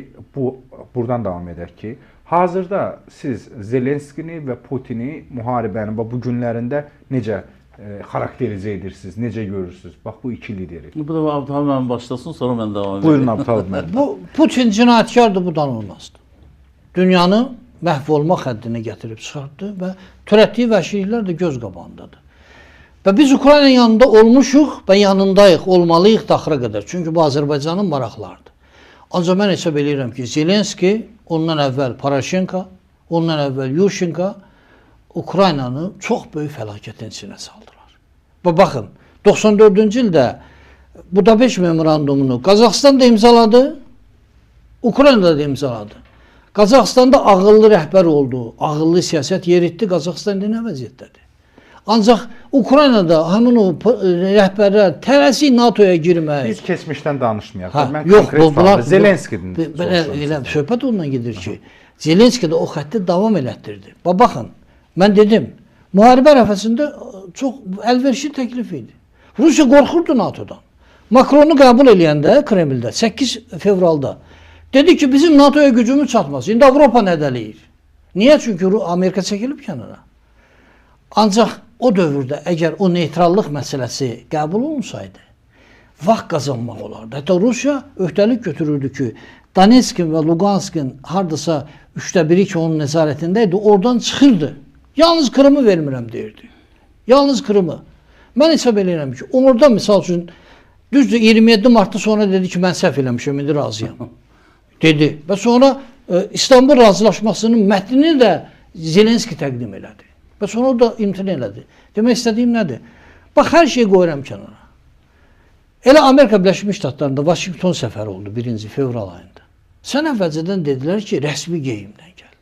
buradan davam edək ki, hazırda siz Zelenskini və Putini müharibənin bu günlərində necə xarakterizə edirsiniz, necə görürsünüz? Bax, bu iki lideri. Bu da Abdal müəllim başlasın, sonra mən davam edeyim. Buyurun Abdal müəllim. Putin cinayətkardır, bu danılmazdır. Dünyanı məhv olmaq həddinə gətirib çıxartdı və törətdiyi vəhşiliklər də göz qabağındadır. Və biz Ukrayna yanında olmuşuq və yanındayıq, olmalıyıq daxıra qədər. Çünki bu Azərbaycanın maraqlarıdır. Ancaq mən hesab edirəm ki, Zelenski, ondan əvvəl Poroshenko, ondan əvvəl Yushchenko Ukraynanı çox böyük fəlakətin içinə saldılar. Və baxın, 94-cü ildə Budapeşt memorandumunu Qazaxıstan da imzaladı, Ukraynada da imzaladı. Qazaxıstanda ağıllı rəhbər oldu, ağıllı siyasət yeritdi, Qazaxıstan indi nə vəziyyətdədir? Ancaq Ukraynada həmin o rəhbərlər tələsik NATO-ya girmək. Biz keçmişdən danışmayaq. Mən yox, konkret bunlar Zelenskinin elə söhbət ondan gedir ki, Zelenski də o xətti davam elətdirdi. Baxın, mən dedim, müharibə ərəfəsində çox əlverişli təklif idi. Rusiya qorxurdu NATO-dan. Makronu qəbul eləyəndə Kremldə 8 fevralda dedi ki, bizim NATO'ya gücümüz çatmaz. İndi Avropa nədələyir. Niyə? Çünki Amerika çəkilib kənara. Ancaq o dövrdə əgər o neytrallıq məsələsi qəbul olunsaydı, vaxt qazanmaq olardı. Hətta Rusiya öhdəlik götürürdü ki, Donetskin və Luganskin hardasa 1/3 ki, onun nəzarətində idi, oradan çıxırdı. Yalnız Krımı vermirəm deyirdi. Yalnız Krımı. Mən hesab edirəm ki, orada misal üçün düzdür 27 martda sonra dedi ki, mən səhv eləmişəm, indi razıyam. Dedi. Və sonra İstanbul razılaşmasının mətnini də Zelenski təqdim elədi. Və sonra o da imtina elədi. Demək istədiyim nədir? Bax, hər şeyi qoyuram kənara. Elə Amerika Birləşmiş Ştatlarında Washington səfəri oldu 1-ci fevral ayında. Sən əvvəlcədən dedilər ki, rəsmi geyimdən gəl.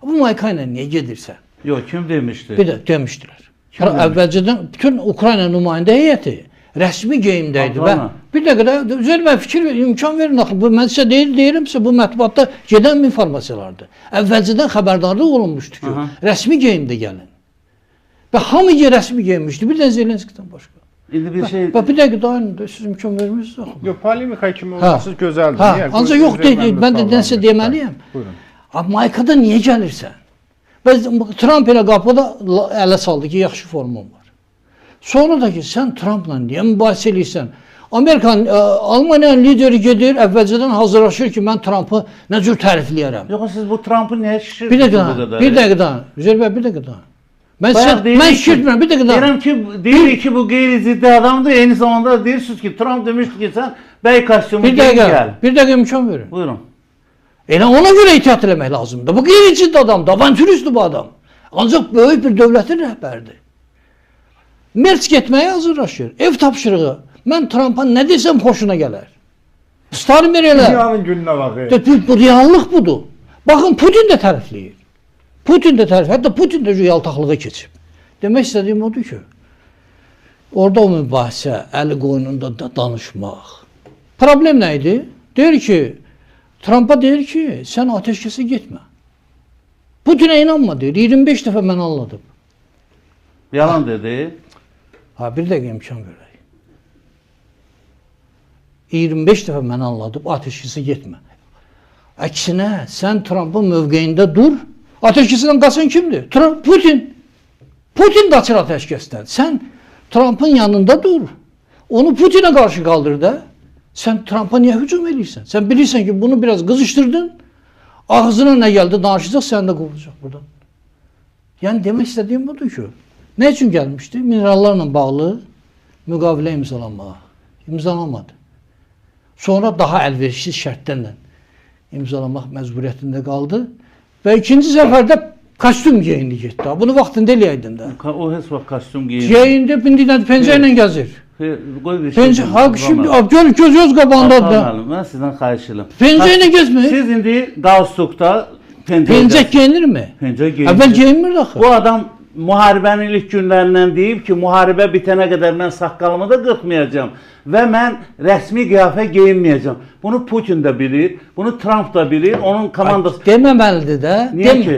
Bu Mayka ilə niyə gedirsən? Yox, kim demişdi? Bir də demişdilər. Əvvəlcədən bütün Ukrayna nümayəndə heyəti rəsmi geyimdəydi. Və bir dəqiqə üzərimə fikir verin, imkan verin. Mən sizə deyirimsə, bu mətbuatda gedən informasiyalardır. Əvvəlcədən xəbərdarlıq olunmuşdu ki, rəsmi geyimdə gəlin. Və hamı rəsmi geyinmişdi, bir də Zelenskidən başqa. İndi bir şey... Bir dəqiqə daha siz imkan vermirsiniz. Yox, polemika kimi olması gözəldir. Ancaq yox, mən də nəsə deməliyəm. Maykada niyə gəlirsən? Trump elə qapıda ələ saldı ki, yaxşı formum var. Sonra da ki, sən Trumpla niyə mübahisə edirsən? Almaniyanın lideri gedir, əvvəlcədən hazırlaşır ki, mən Trumpı nə cür tərifləyərəm. Yox, siz bu Trumpı niyə şişirdiniz bu qədər? Bir dəqiqə, Üzeyir bəy, bir dəqiqə. Mən şişirtmirəm, bir dəqiqə. Deyirəm ki, deyirik ki, bu qeyri-ciddi adamdır, eyni zamanda deyirsiniz ki, Trump demişdi ki, sən bəy kostyumu geyin gəl. Bir dəqiqə imkan verin. Buyurun. Elə ona görə ehtiyat eləmək lazımdır. Bu qeyri-ciddi adamdır, avantüristdir bu adam. Ancaq böyük bir dövlətin rəhbəridir. Merç getməyə hazırlaşır. Ev tapşırığı. Mən Trumpa nə desəm xoşuna gələr. Stalin elə. Dünyanın gününə baxır. Bu reallıq budur. Baxın, Putin də tərifləyir. Hətta Putin də yaltaqlığa keçib. Demək istədiyim odur ki, orada o mübahisə, əli qoynunda danışmaq. Problem nə idi? Deyir ki, Trumpa deyir ki, sən ateşkəsə getmə. Putinə inanma deyir. 25 dəfə mən anladım. Yalan dedi. Bir dəqiqə imkan verək. 25 dəfə mən anladım, ateşkəsə getmə. Əksinə, sən Trumpın mövqeyində dur, ateşkəsindən qaçan kimdir? Putin. Putin qaçır ateşkəsdən. Sən Trumpın yanında dur. Onu Putinə qarşı qaldır da. Sən Trumpa niyə hücum edirsən? Sən bilirsən ki, bunu biraz qızışdırdın. Ağzına nə gəldi, danışacaq, sən də qovulacaq buradan. Yəni, demək istədiyim budur ki, nə üçün gəlmişdi? Minerallarla bağlı müqavilə imzalamaq. İmzalamadı. Sonra daha əlverişsiz şərtlərlə imzalamaq məcburiyyətində qaldı. Və ikinci səfərdə kostyum geyindi getdi. Bunu vaxtında eləyəydin də. O heç vaxt kostyum geyindi. Geyindi, pencə ilə gəzir. Qoy bir şey. Gör, göz qabağındadır da. Mən sizdən xahiş edirəm. Pencə ilə gəzmir. Siz indi qalstukda pencək geyinirmi? Pencək geyinir. Əvvəl geyinmir axı. Bu adam müharibənin ilk günlərindən deyib ki, müharibə bitənə qədər mən saqqalımı da qırxmayacağam və mən rəsmi qiyafə geyinməyəcəm. Bunu Putin də bilir, bunu Trump da bilir, onun komandası... Deməməlidir də. Niyə ki?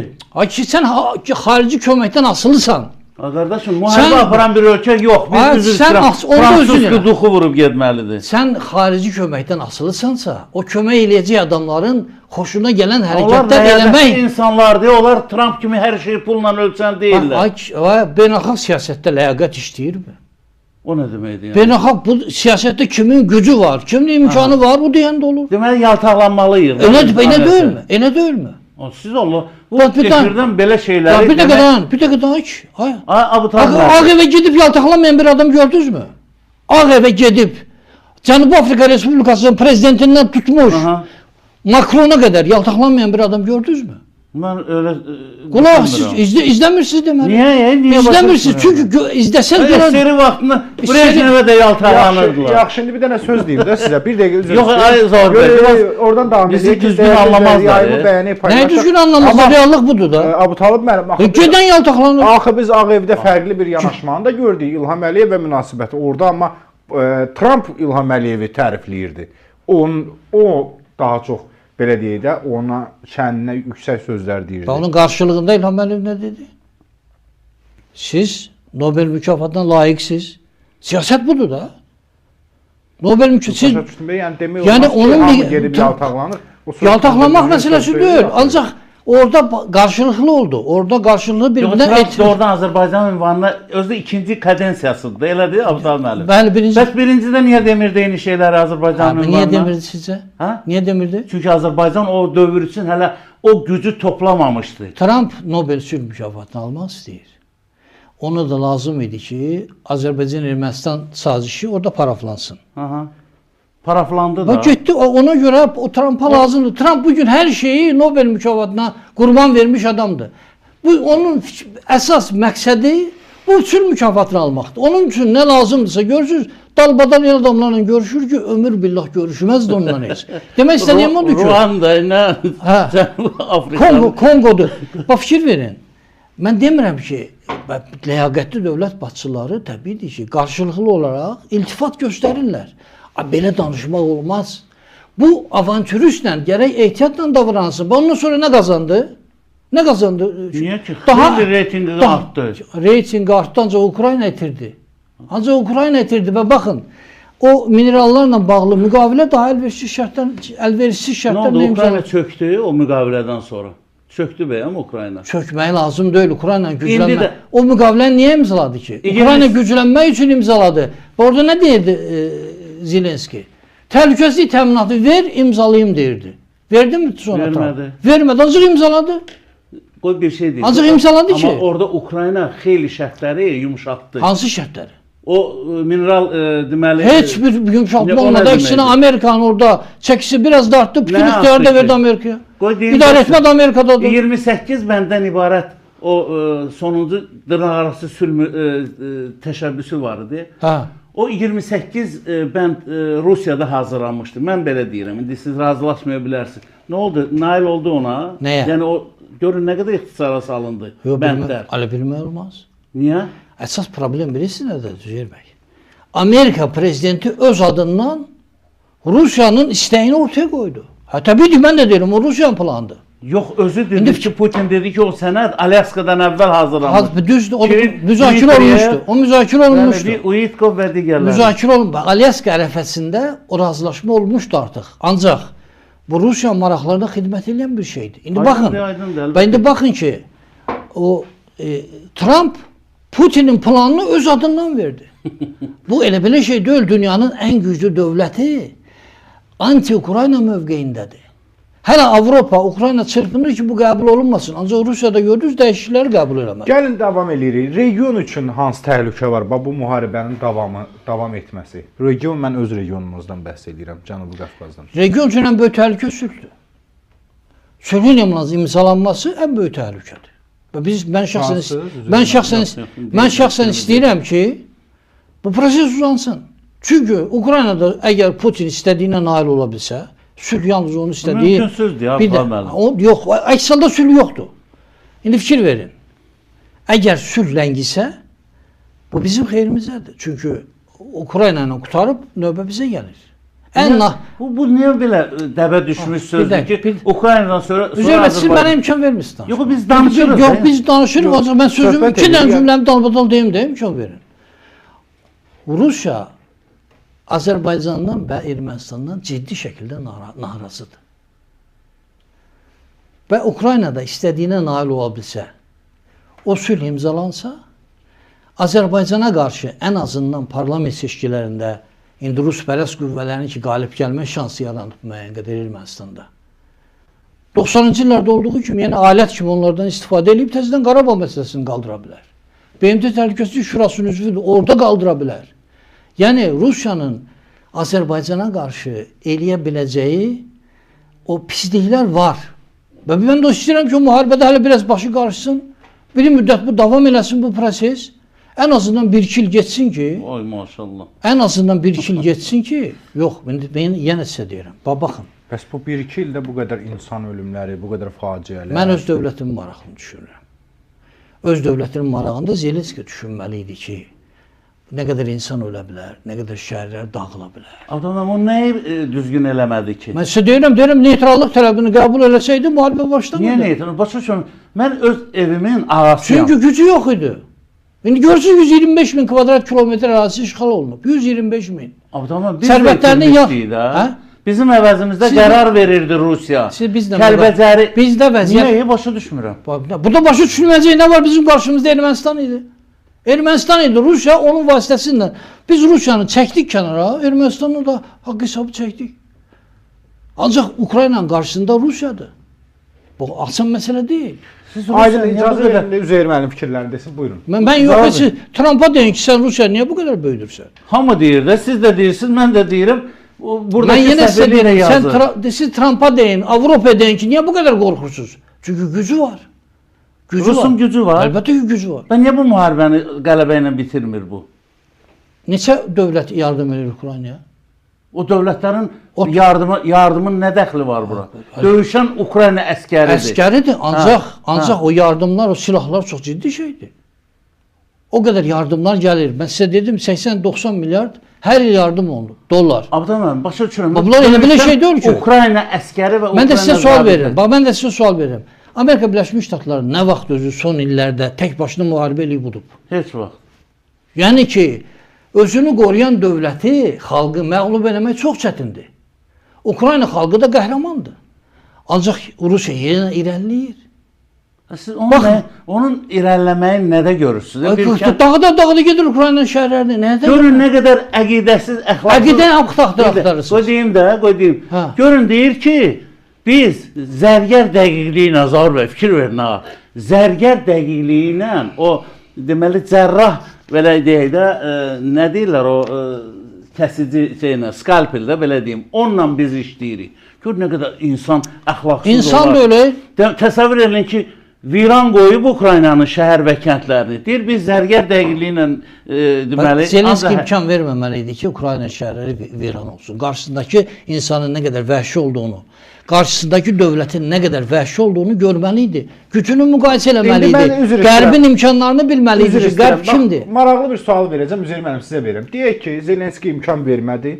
Sən xarici köməkdən asılısan. Qardaşım, müharibə aparan bir ölkə yox. Biz üzr istəyirəm, fransız duxu vurub getməlidir. Sən xarici köməkdən asılısansa, o kömək eləyəcək adamların xoşuna gələn hərəkətlər eləmək... Onlar insanlardır, onlar Trump kimi hər şeyi pulla ölçən deyirlər. Beynəlxalq siyasətdə ləyaqət işləyirmi? O nə deməkdir? Beynəlxalq bu siyasətdə kimin gücü var, kimin imkanı var, o deyəndə olur. Deməli, yaltaqlanmalıyıq. Elə deyilmi? Siz Allah, bu efirdən belə şeyləri... Bir dəqiqə daha ki. Ağ evə gedib yaltaqlanmayan bir adam gördünüzmü? Ağ evə gedib Cənubi Afrika Respublikasının prezidentindən tutmuş, Macron'a kadar yaltaklanmayan bir adam gördünüz mü? Mən öyle Kulak siz izlemirsiniz deməli. Niye İzlemirsiniz çünkü izleseniz Esteri vaxtında Brejnevə də yaltaqlanırdılar. Yaxşı, indi bir dənə söz deyim də sizə. Bir dəqiqə üzr Yox, ay Zaur bəy, oradan davam bizi edək. düzgün anlamazlar. Ne düzgün anlamazlar, reallık budur da. Abu Talib müəllim, Gedən yaltaklanır. axı biz Ağ Evdə fərqli bir yanaşmanı da gördük İlham Əliyevə münasibəti orada, amma Trump İlham Əliyevi tərifləyirdi. O daha çox belə deyək də ona kəndinə yüksək sözlər deyirdi. Onun qarşılığında İlham Əliyev nə dedi? Siz Nobel mükafatına layiqsiniz. Siyaset budur da. Nobel mükafatı siz yəni onun gedib yaltaqlanır. Yaltaqlanmaq məsələsi deyil. Ancaq orada qarşılıqlı oldu. Orada qarşılıqlı bir-birinə Trump doğrudan Azərbaycan ünvanına özü ikinci kadensiyasıdır. Elədir Abdal müəllim. Bəli, birinci. Bəs birincidə niyə demirdi eyni şeyləri Azərbaycan ünvanına? Niyə demirdi sizcə? Ha? Niyə demirdi? Çünki Azərbaycan o dövr üçün hələ o gücü toplamamışdı. Trump Nobel sülh mükafatını almaq istəyir. Ona da lazım idi ki, Azərbaycan-Ermənistan sazişi orada paraflansın. Aha. Paraflandı da. Və getdi, ona görə o Trump'a lazımdır. Trump bugün hər şeyi Nobel mükafatına qurban vermiş adamdır. Bu onun əsas məqsədi bu sülh mükafatını almaqdır. Onun üçün nə lazımdırsa görürsünüz, dalbadan el adamlarla görüşür ki, ömür billah görüşməzdir onunla heç. Demək istədiyim odur ki, Ruanda ilə Afrika. Kongodur. Bax fikir verin. Mən demirəm ki, ləyaqətli dövlət başçıları təbiidir ki, qarşılıqlı olaraq iltifat göstərirlər. Belə danışmaq olmaz. Bu avantüristlə gərək ehtiyatla davransın. Ondan sonra nə qazandı? Nə qazandı? Niyə ki? Xeyli reytingi artdı. Reytingi artdı ancaq Ukrayna itirdi. Ancaq Ukrayna itirdi və baxın, o minerallarla bağlı müqavilə daha əlverişsiz şərtlərlə imzaladı. Ukrayna çöktü o müqavilədən sonra. Çöktü bəyəm Ukrayna. Çökmək lazım deyil, Ukrayna güclənmək. O müqaviləni niyə imzaladı ki? Ukrayna güclənmək üçün imzaladı. Orada nə deyirdi Zelenski? Təhlükəsizlik təminatı ver, imzalayım deyirdi. Verdi mi sonra? Vermədi. Vermədi, ancaq imzaladı. Qoy bir şey deyim. Ancaq imzaladı ki. Amma orada Ukrayna xeyli şərtləri yumuşatdı. Hansı şərtləri? O mineral deməli heç bir yumuşatma olmadı. Əksinə Amerikanın orada çəkisi biraz da artdı. Bütün ixtiyarı da verdi Amerikaya. İdarə etmə də Amerikadadır. 28 bəndən ibarət o sonuncu dırnaqarası sülh təşəbbüsü var idi. Hə. O 28 bənd Rusiyada hazırlanmışdı. Mən belə deyirəm. İndi siz razılaşmaya bilərsiniz. Nə oldu? Nail oldu ona. Nəyə? Yəni o görün nə qədər ixtisara salındı bəndlər. Elə bilmək olmaz. Niyə? Əsas problem bilirsiniz nədir Üzeyir bəy? Amerika prezidenti öz adından Rusiyanın istəyini ortaya qoydu. Təbii ki, mən də deyirəm, o Rusiyanın planıdır. Yox, özü dedi ki, Putin dedi ki, o sənəd Alyaskadan əvvəl hazırlanmışdı. Düzdür, o müzakirə olunmuşdu. O müzakirə olunmuşdu. Uitkov və digərləri. Müzakirə olunmuşdu. Alyaska ərəfəsində o razılaşma olmuşdu artıq. Ancaq bu Rusiya maraqlarına xidmət edən bir şeydir. İndi baxın ki, o Trump Putinin planını öz adından verdi. Bu elə belə şey deyil. Dünyanın ən güclü dövləti anti-Ukrayna mövqeyindədir. Hələ Avropa, Ukrayna çırpınır ki, bu qəbul olunmasın. Ancaq Rusiyada gördüyünüz dəyişiklikləri qəbul eləməz. Gəlin davam edirik. Region üçün hansı təhlükə var? Bu müharibənin davam etməsi. Region, mən öz regionumuzdan bəhs edirəm, Cənubi Qafqazdan. Region üçün ən böyük təhlükə sülhdür. Sülhün imzalanması ən böyük təhlükədir. Mən şəxsən istəyirəm ki, bu proses uzansın. Çünki Ukraynada əgər Putin istədiyinə nail ola bilsə, sülh yalnız onun istədiyi... Mümkünsüzdür ya, müəllim. Yox, əks halda sülh yoxdur. İndi fikir verin. Əgər sülh ləngisə, bu bizim xeyrimizədir. Çünki Ukrayna ilə qutarıb növbə bizə gəlir. Bu niyə belə dəbə düşmüş sözdür ki, Ukraynadan sonra Azərbaycan... Siz mənə imkan vermirsiniz. Yox, biz danışırıq. Yox, biz danışırıq. Ancaq mən sözüm, 2 dənə cümləmi dalbadal deyim, imkan verin. Rusiya Azərbaycandan və Ermənistandan ciddi şəkildə narazıdır. Və Ukraynada istədiyinə nail ola bilsə, o sülh imzalansa, Azərbaycana qarşı ən azından parlament seçkilərində indi Rus-pərəst qüvvələrin ki, qalib gəlmə şansı yaranıb müəyyən qədər Ermənistanda. 90-cı illərdə olduğu kimi, yəni alət kimi onlardan istifadə edib təzədən Qarabağ məsələsini qaldıra bilər. BMT Təhlükəsizlik Şurasının üzvüdür, orada qaldıra bilər. Yəni Rusiyanın Azərbaycana qarşı eləyə biləcəyi o pisliklər var. Və mən də istəyirəm ki, o müharibədə hələ biraz başı qarışsın. Bir müddət bu davam eləsin bu proses. Ən azından 1-2 il geçsin ki, Oy maşallah. ən azından 1-2 il geçsin ki, yox, mən yenə sizə deyirəm. Baxın, Bəs bu 1-2 ildə bu qədər insan ölümləri, bu qədər faciələr. mən öz dövlətimin marağını düşünürəm. Öz dövlətinin marağında Zelenski düşünməli idi ki, nə qədər insan ölə bilər, nə qədər şəhərlər dağıla bilər. Adam o nəyi düzgün eləmədi ki? Mən sizə deyirəm, neytrallıq tələbini qəbul eləsəydi müharibə başlamırdı. Niyə neytral? Başa düşün. Mən öz evimin ağasıyam. Çünki gücü yox idi. İndi görürsünüz 125 min kvadrat kilometr ərazisi işğal olunub. 125 min. Adamlar biz Sərvətlərini itirmişdik də. Hə? Bizim əvəzimizdə qərar verirdi Rusiya. Bizdə Kəlbəcəri. Bizdə vəziyyət. Niyə başa düşmürəm? Bu da başa düşülməyəcək nə var? Bizim qarşımızda Ermənistan idi. Ermənistan idi. Rusiya onun vasitəsilə. Biz Rusiyanı çəkdik kənara, Ermənistanı da haqq hesabı çəkdik. Ancaq Ukraynanın qarşısında Rusiyadır. Bu asan məsələ deyil. Siz Aydın icazə verin Üzeyir müəllim fikirlərini desin, buyurun. Mən yox, siz Trumpa deyin ki, sən Rusiya niyə bu qədər böyüdürsən? Hamı deyir də, siz də deyirsiniz, mən də deyirəm. Mən Buradakı yenə sizə səfirliyə deyirəm, yazır. siz Trumpa deyin, Avropaya deyin ki, niyə bu qədər qorxursunuz? Çünki gücü var. Rusun gücü var. Əlbəttə ki, gücü var. Və niyə bu müharibəni qələbə ilə bitirmir bu? Neçə dövlət yardım edir Ukraynaya? O dövlətlərin yardımın nə dəxli var bura? Döyüşən Ukrayna əskəridir. Əskəridir, ancaq o yardımlar, o silahlar çox ciddi şeydir. O qədər yardımlar gəlir. Mən sizə dedim 80-90 milyard hər il yardım olunur, dollar. Abdurrahman, başa düşürəm. Bunlar elə belə şey deyil ki. Ukrayna əskəri və Ukrayna Mən də sizə sual verirəm. Bax, mən də sizə sual verirəm. Amerika Birləşmiş Ştatları nə vaxt özü son illərdə tək başına müharibə eləyib udub? Heç vaxt. Yəni ki, özünü qoruyan dövləti, xalqı məğlub eləmək çox çətindir. Ukrayna xalqı da qəhrəmandır. Ancaq Rusiya yenə irəliləyir. Siz onun irəliləməyi nədə görürsünüz? Dağda gedir Ukrayna şəhərlərinə. Nədə? Görün nə qədər əqidəsiz, əxlaqsız. Əqidən axtarırsınız. Qoy deyim. Görün deyir ki, biz zərgər dəqiqliyi ilə, Zaur bəy, fikir verin ha. Zərgər dəqiqliyi ilə o deməli cərrah belə deyək də nə deyirlər o kəsici şeylə, skalpeldə belə deyim. Onunla biz işləyirik. Gör nə qədər insan əxlaqsız İnsan olar. da öyle. Təsəvvür edin ki, viran qoyub Ukraynanın şəhər və kəndlərini. Deyir biz zərgər dəqiqliyi ilə deməli. Zelenski imkan verməməli idi ki, Ukrayna şəhərləri viran olsun. Qarşısındakı insanın nə qədər vəhşi olduğunu, qarşısındakı dövlətin nə qədər vəhşi olduğunu görməli idi. Gücünü müqayisə eləməli idi. Qərbin imkanlarını bilməli idi. Qərb kimdir? Maraqlı bir sual verəcəm, Üzeyir müəllim sizə verim. Deyək ki, Zelenski imkan vermədi,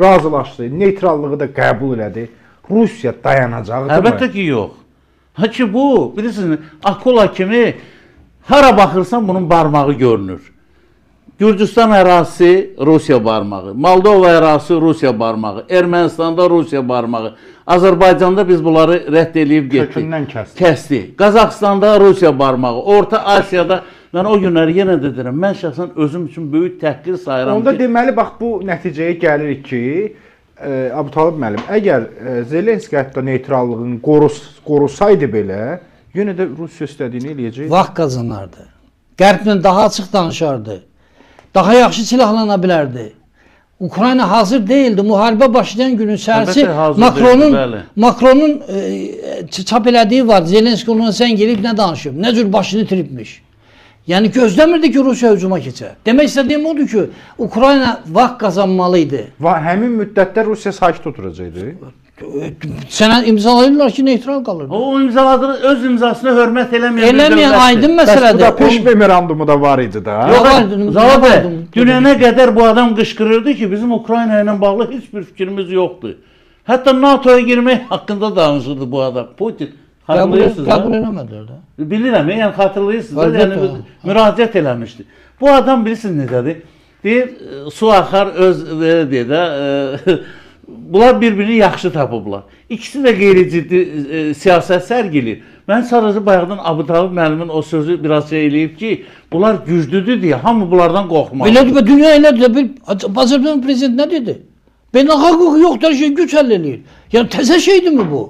razılaşdı, neytrallığı da qəbul elədi. Rusiya dayanacaqdır mı? Əlbəttə ki, yox. Ha ki bu, bilirsiniz, Akula kimi hara baxırsan bunun barmağı görünür. Gürcüstan ərazisi Rusiya barmağı, Moldova ərazisi Rusiya barmağı, Ermənistanda Rusiya barmağı, Azərbaycanda biz bunları rədd edib getdik. Kökündən kəsdi. Qazaxstanda Rusiya barmağı, Orta Asiyada, mən o günləri yenə də deyirəm, mən şəxsən özüm üçün böyük təhqir sayıram. Onda deməli, bax bu nəticəyə gəlirik ki, Abdullah müəllim, əgər Zelenski hətta neytrallığını qorusaydı belə, yenə də Rusiya istədiyini eləyəcək. Vaxt qazanardı. Qərblə daha açıq danışardı. Daha yaxşı silahlana bilərdi. Ukrayna hazır değildi. Müharibə başlayan günün səhərsi Macronun çap elədiyi var. Zelenski onunla sən gelib nə danışıb, nə cür başını itiribmiş. Yəni gözləmirdi ki, Rusiya hücuma keçər. Demək istədiyim odur ki, Ukrayna vaxt qazanmalıydı. Həmin müddətdə Rusiya sakit oturacaqdı. Sənə imzalayırlar ki, neytral qalırdı. O imzaladığı öz imzasına hörmət eləməyən Eləməyən aydın məsələdir. Budapest memorandumu da var idi da. Zavabə, dünənə qədər bu adam qışqırırdı ki, bizim Ukrayna ilə bağlı heç bir fikrimiz yoxdur. Hətta NATO'ya girmək haqqında danışırdı bu adam. Putin. Xatırlayırsınız da? Qəbul eləmədilər də. Bilirəm, yəni xatırlayırsınız da, yəni müraciət eləmişdi. Bu adam bilirsiniz necədir? Deyir, su axar öz deyir də, bunlar bir-birini yaxşı tapıblar. İkisi də qeyri-ciddi siyasət sərgilir. Mən sadəcə bayaqdan Abdullah müəllimin o sözü biraz şey eləyib ki, bunlar güclüdür deyə hamı bunlardan qorxmalı. Belədir və dünya elədir. Azərbaycan prezidenti nə dedi? Beynəlxalq hüquq yoxdur, hər şey güc həll eləyir. Yəni təzə şeydir mi bu?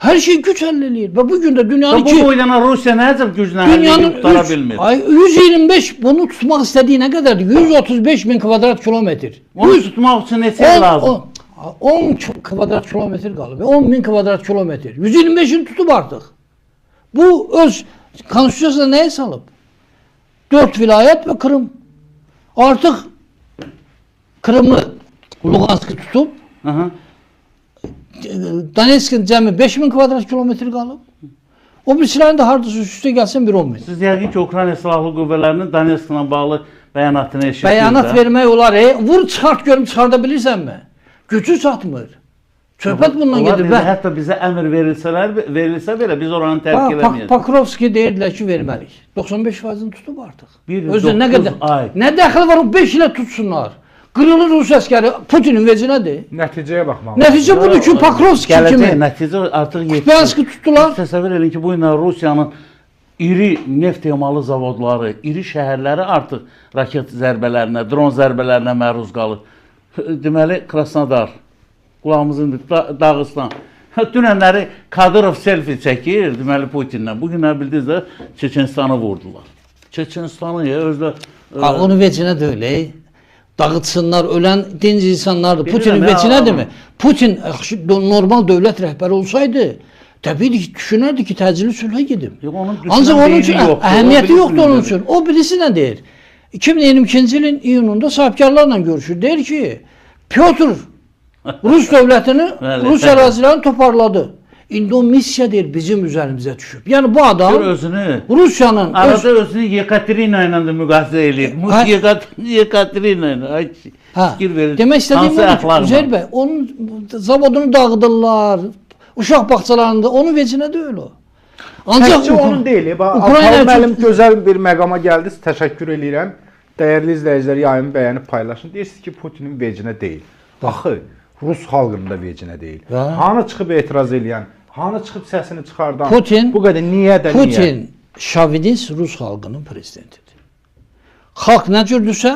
Hər şey güc həll eləyir. Və bugün də dünyanın ki... Bu boydan Rusiya nə əcəb güclə həll eləyib tutara bilmir? 125, bunu tutmaq istədiyi nə qədərdir? 135 min kvadrat kilometr. Onu tutmaq üçün neçə il lazım? 10 kvadrat kilometr qalıb. 10.000 kvadrat kilometr. 125'ini tutub artıq. Bu öz konstitusiyasına nəyə salıb? 4 vilayət və Kırım. Artıq Kırımı, Luganskı tutub. Aha. Donetskin cəmi 5.000 kvadrat kilometr qalıb. O birisilərin də hardasa üstə gəlsin bir 10.000. Siz yəqin ki, Ukrayna Silahlı Qüvvələrinin Donetsklə bağlı bəyanatını eşitdiniz. Bəyanat vermək olar. Vur çıxart görüm çıxarda bilirsənmi? Gücü çatmır. Söhbət bundan gedir. Hətta bizə əmr verilsə belə biz oranı tərk eləməyəcəyik. Pakrovski deyirdilər ki, verməliyik. 95%'ini tutub artıq. Özü nə qədər? Nə dəxli var o 5 ilə tutsunlar. Qırılır Rus əskəri. Putinin vecinədir. Nəticəyə baxmaq. Nəticə budur ki, Pakrovski kimi. Nəticə artıq yetişir. Kupianski tutdular. Təsəvvür edin ki, bu ilə Rusiyanın iri neft emalı zavodları, iri şəhərləri artıq raket zərbələrinə, dron zərbələrinə məruz qalır. Deməli, Krasnodar, qulağımızın Dağıstan. Dünənləri Kadyrov selfie çəkir, deməli Putinlə. Bugün nə bildiniz də Çeçenistanı vurdular. Çeçenistanı özdə... Onu vecinə deyil. Dağıtsınlar, ölən dinc insanlardır. Putinin vecinədirmi? Putin normal dövlət rəhbəri olsaydı, təbii ki, düşünərdi ki, təcili sülhə gedim. Ancaq onun üçün əhəmiyyəti yoxdur onun üçün. O birisi nə deyir? 2022-ci ilin iyununda sahibkarlarla görüşür. Deyir ki, Pyotr Rus dövlətini, Rus ərazilərini toparladı. İndi o missiya deyir, bizim üzərimizə düşüb. Yəni bu adam Rusiyanın... Arada özünü Yekaterina ilə də müqayisə edir. Yekaterina ilə. Fikir verir. Demək istədiyim odur, Üzeyir bəy, onun zavodunu dağıdırlar, uşaq bağçalarında, onun vecinə deyil o. Təkcə onun deyil. Alpalı müəllim gözəl bir məqama gəldiniz, təşəkkür edirəm. Dəyərli izləyicilər, yayımı bəyənib paylaşın. Deyirsiniz ki, Putinin vecinə deyil. Axı, Rus xalqının da vecinə deyil. Hanı çıxıb etiraz eləyən, hanı çıxıb səsini çıxardan, bu qədər niyə də niyə? Putin şovinist Rus xalqının prezidentidir. Xalq nə cürdürsə,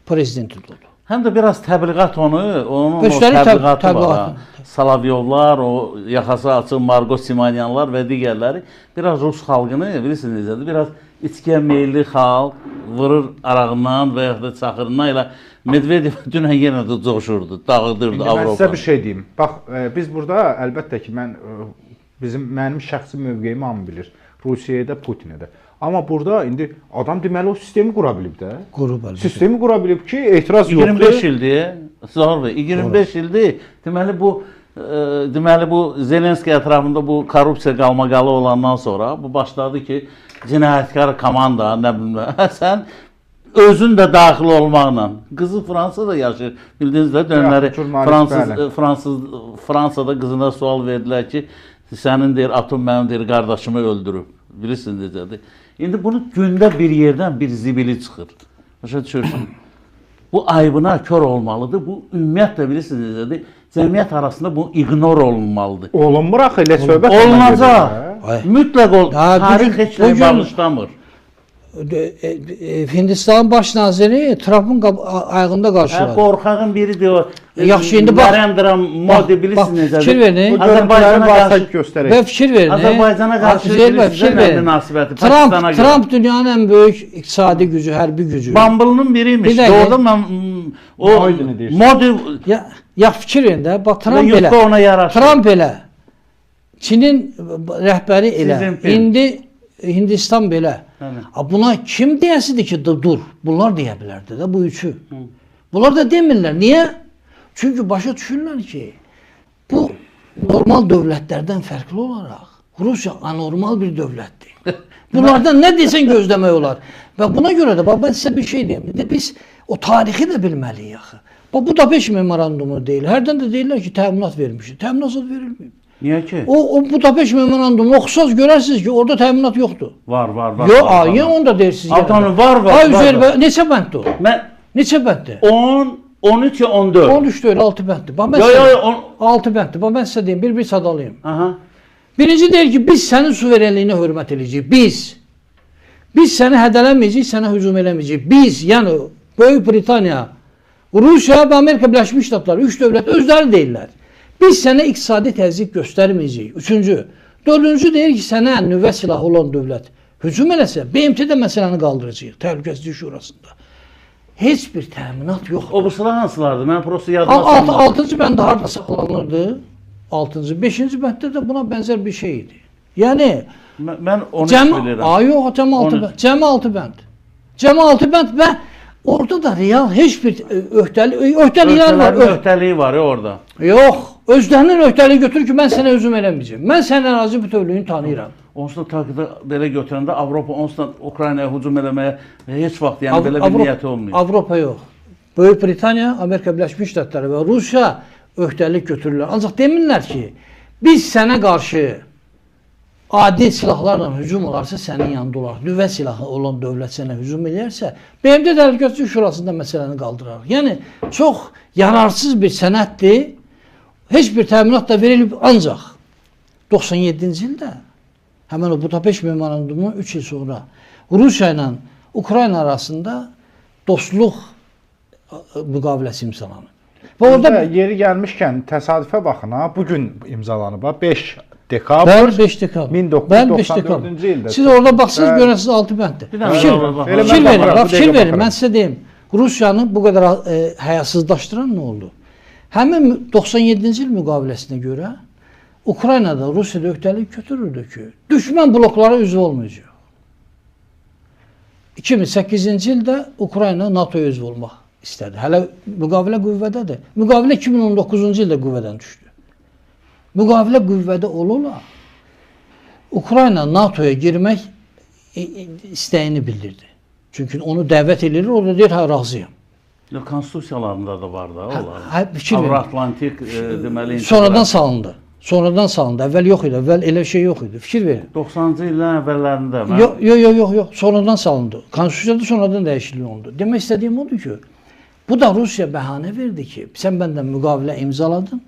prezidentidir. Həm də biraz təbliğat onun o təbliğatı var. Salavyovlar, o yaxası açıq Margo Simonyanlar və digərləri biraz Rus xalqını, bilirsiniz necədir, biraz içkiyə meyilli xalq, vurur arağından və yaxud da çaxırından ilə Medvedev dünən yenə də coşurdu, dağıdırdı Avropa. Mən sizə bir şey deyim. Bax, biz burada əlbəttə ki, mənim şəxsi mövqeyimi hamı bilir. Rusiyaya da, Putinə də. Amma burada indi adam deməli o sistemi qura bilib də. Qurub əlbəttə. Sistemi qura bilib ki, etiraz yoxdur. 25 ildir, Zahir bəy, 25 ildir. Deməli bu Zelenski ətrafında bu korrupsiya qalmaqalı olandan sonra bu başladı ki, cinayətkar komanda, nə bilim, sən özün də daxil olmaqla. Qızı Fransada yaşayır. Bildiniz də dönləri Fransada qızına sual verdilər ki, sənin deyir atom mənim deyir qardaşımı öldürüb. Bilirsiniz necədir. İndi bunu gündə bir yerdən bir zibili çıxır. Başa düşürsün. Bu aybına kör olmalıdır. Bu ümumiyyətlə bilirsiniz necədir. Cəmiyyət arasında bu ignor olunmalıdır. Olunmur axı, elə söhbət olunacaq. Mütləq tarix heç nə bağışlamır. Hindistan baş naziri Trump'ın ayağında qarşıladı. Qorxağın biri diyor. Yaxşı, indi bax. Narendra Modi bilirsiniz necədir. Fikir verin. Azərbaycana qarşı göstərək. Və fikir verin. Azərbaycana qarşı sizə münasibəti. Trump dünyanın ən böyük iqtisadi gücü, hərbi gücü. Bambılının biriymiş. Doğrudan mən o Modi ya fikir verin də. Bax Trump belə. Trump elə. Çinin rəhbəri elə. İndi Hindistan belə. Buna kim deyəsidir ki, dur. Bunlar deyə bilərdi də bu üçü. Bunlar da demirlər. Niyə? Çünki başa düşürlər ki, bu normal dövlətlərdən fərqli olaraq Rusiya anormal bir dövlətdir. Bunlardan nə desən gözləmək olar. Və buna görə də mən sizə bir şey deyim. Biz o tarixi də bilməliyik axı. Bu Budapeşt memorandumu deyil. Hərdən də deyirlər ki, təminat vermişdir. Təminat verilməyib. Niyə ki? O Budapeşt memorandumunu oxusaz görərsiniz ki, orada təminat yoxdur. Var. Yox, ayı onu da deyirsiniz. Var. Ay Üzeyir bəy, neçə bənddir o? Neçə bənddir? 10, 13 ya 14. 13 deyil, 6 bənddir. Yo, 6 bənddir. Mən sizə deyim, bir sadalayım. Birinci deyir ki, biz sənin suverenliyinə hörmət edəcəyik. Biz səni hədələməyəcəyik, sənə hücum eləməyəcəyik. Biz, yəni Böyük Britaniya, Rusiya və Amerika Birləşmiş Ştatları, 3 dövlət özləri deyirlər. Biz sənə iqtisadi təzyiq göstərməyəcəyik. Üçüncü. Dördüncü deyir ki, sənə nüvə silahı olan dövlət hücum eləsə, BMT-də məsələni qaldıracaq, Təhlükəsizlik Şurasında. heç bir təminat yoxdur. O burslar hansılardır? Mən prosta yadıma salmadım. 6-cı bənd harda saxlanılırdı? 6-cı, 5-ci bənddə də buna bənzər bir şey idi. Yəni Mən onu bilirəm. Yox, cəmi 6 bənd. Cəmi 6 bənd. Cəmi 6 bənd və orada da real heç bir öhdəliklər var. Öhdəliyi var ya orada. Yox, özlərinin öhdəliyi götürür ki, mən sənə özüm eləməyəcəm. Mən sənin ərazi bütövlüyünü tanıyıram. Onsuz da takıda belə götürəndə Avropa onsuz da Ukraynaya hücum eləməyə heç vaxt yəni belə bir niyyəti olmuyor. Avropa yox. Böyük Britaniya, Amerika Birləşmiş Ştatları və Rusiya öhdəlik götürürlər. Ancaq demirlər ki, biz sənə qarşı adi silahlarla hücum olarsa sənin yanında olaraq, nüvə silahı olan dövlət sənə hücum edərsə, BMT Təhlükəsizlik Şurasında məsələni qaldırarıq. Yəni, çox yararsız bir sənəddir, heç bir təminat da verilib, ancaq 97-ci ildə, həmən o Budapeşt memorandumu 3 il sonra Rusiya ilə Ukrayna arasında dostluq müqaviləsi imzalanır. Və orada yeri gəlmişkən təsadüfə baxın ha, bugün imzalanıb 5 dekabr 1994-cü ildə. Siz orada baxsınız görəsiniz 6 bənddir. Fikir verin, mən sizə deyim. Rusiyanı bu qədər həyasızlaşdıran nə oldu? Həmin 97-ci il müqaviləsinə görə Ukraynada Rusiyada öhdəlik götürürdü ki, düşmən bloklara üzv olmayacaq. 2008-ci ildə Ukrayna NATO-ya üzv olmaq istədi. Hələ müqavilə qüvvədədir. Müqavilə 2019-cu ildə qüvvədən düşdü. Müqavilə qüvvədə ola-ola Ukrayna NATO-ya girmək istəyini bildirdi. Çünki onu dəvət edilir, orada deyir, hə, razıyam. Konstitusiyalarında da var da, onlar. Avro-Atlantik deməli. Sonradan salındı. Sonradan salındı. Əvvəl yox idi. Əvvəl elə şey yox idi. Fikir verin. 90-cı illərin əvvəllərində. Yox. Sonradan salındı. Konstitusiyada sonradan dəyişiklik oldu. Demək istədiyim odur ki, bu da Rusiya bəhanə verdi ki, sən bəndən müqavilə imzaladın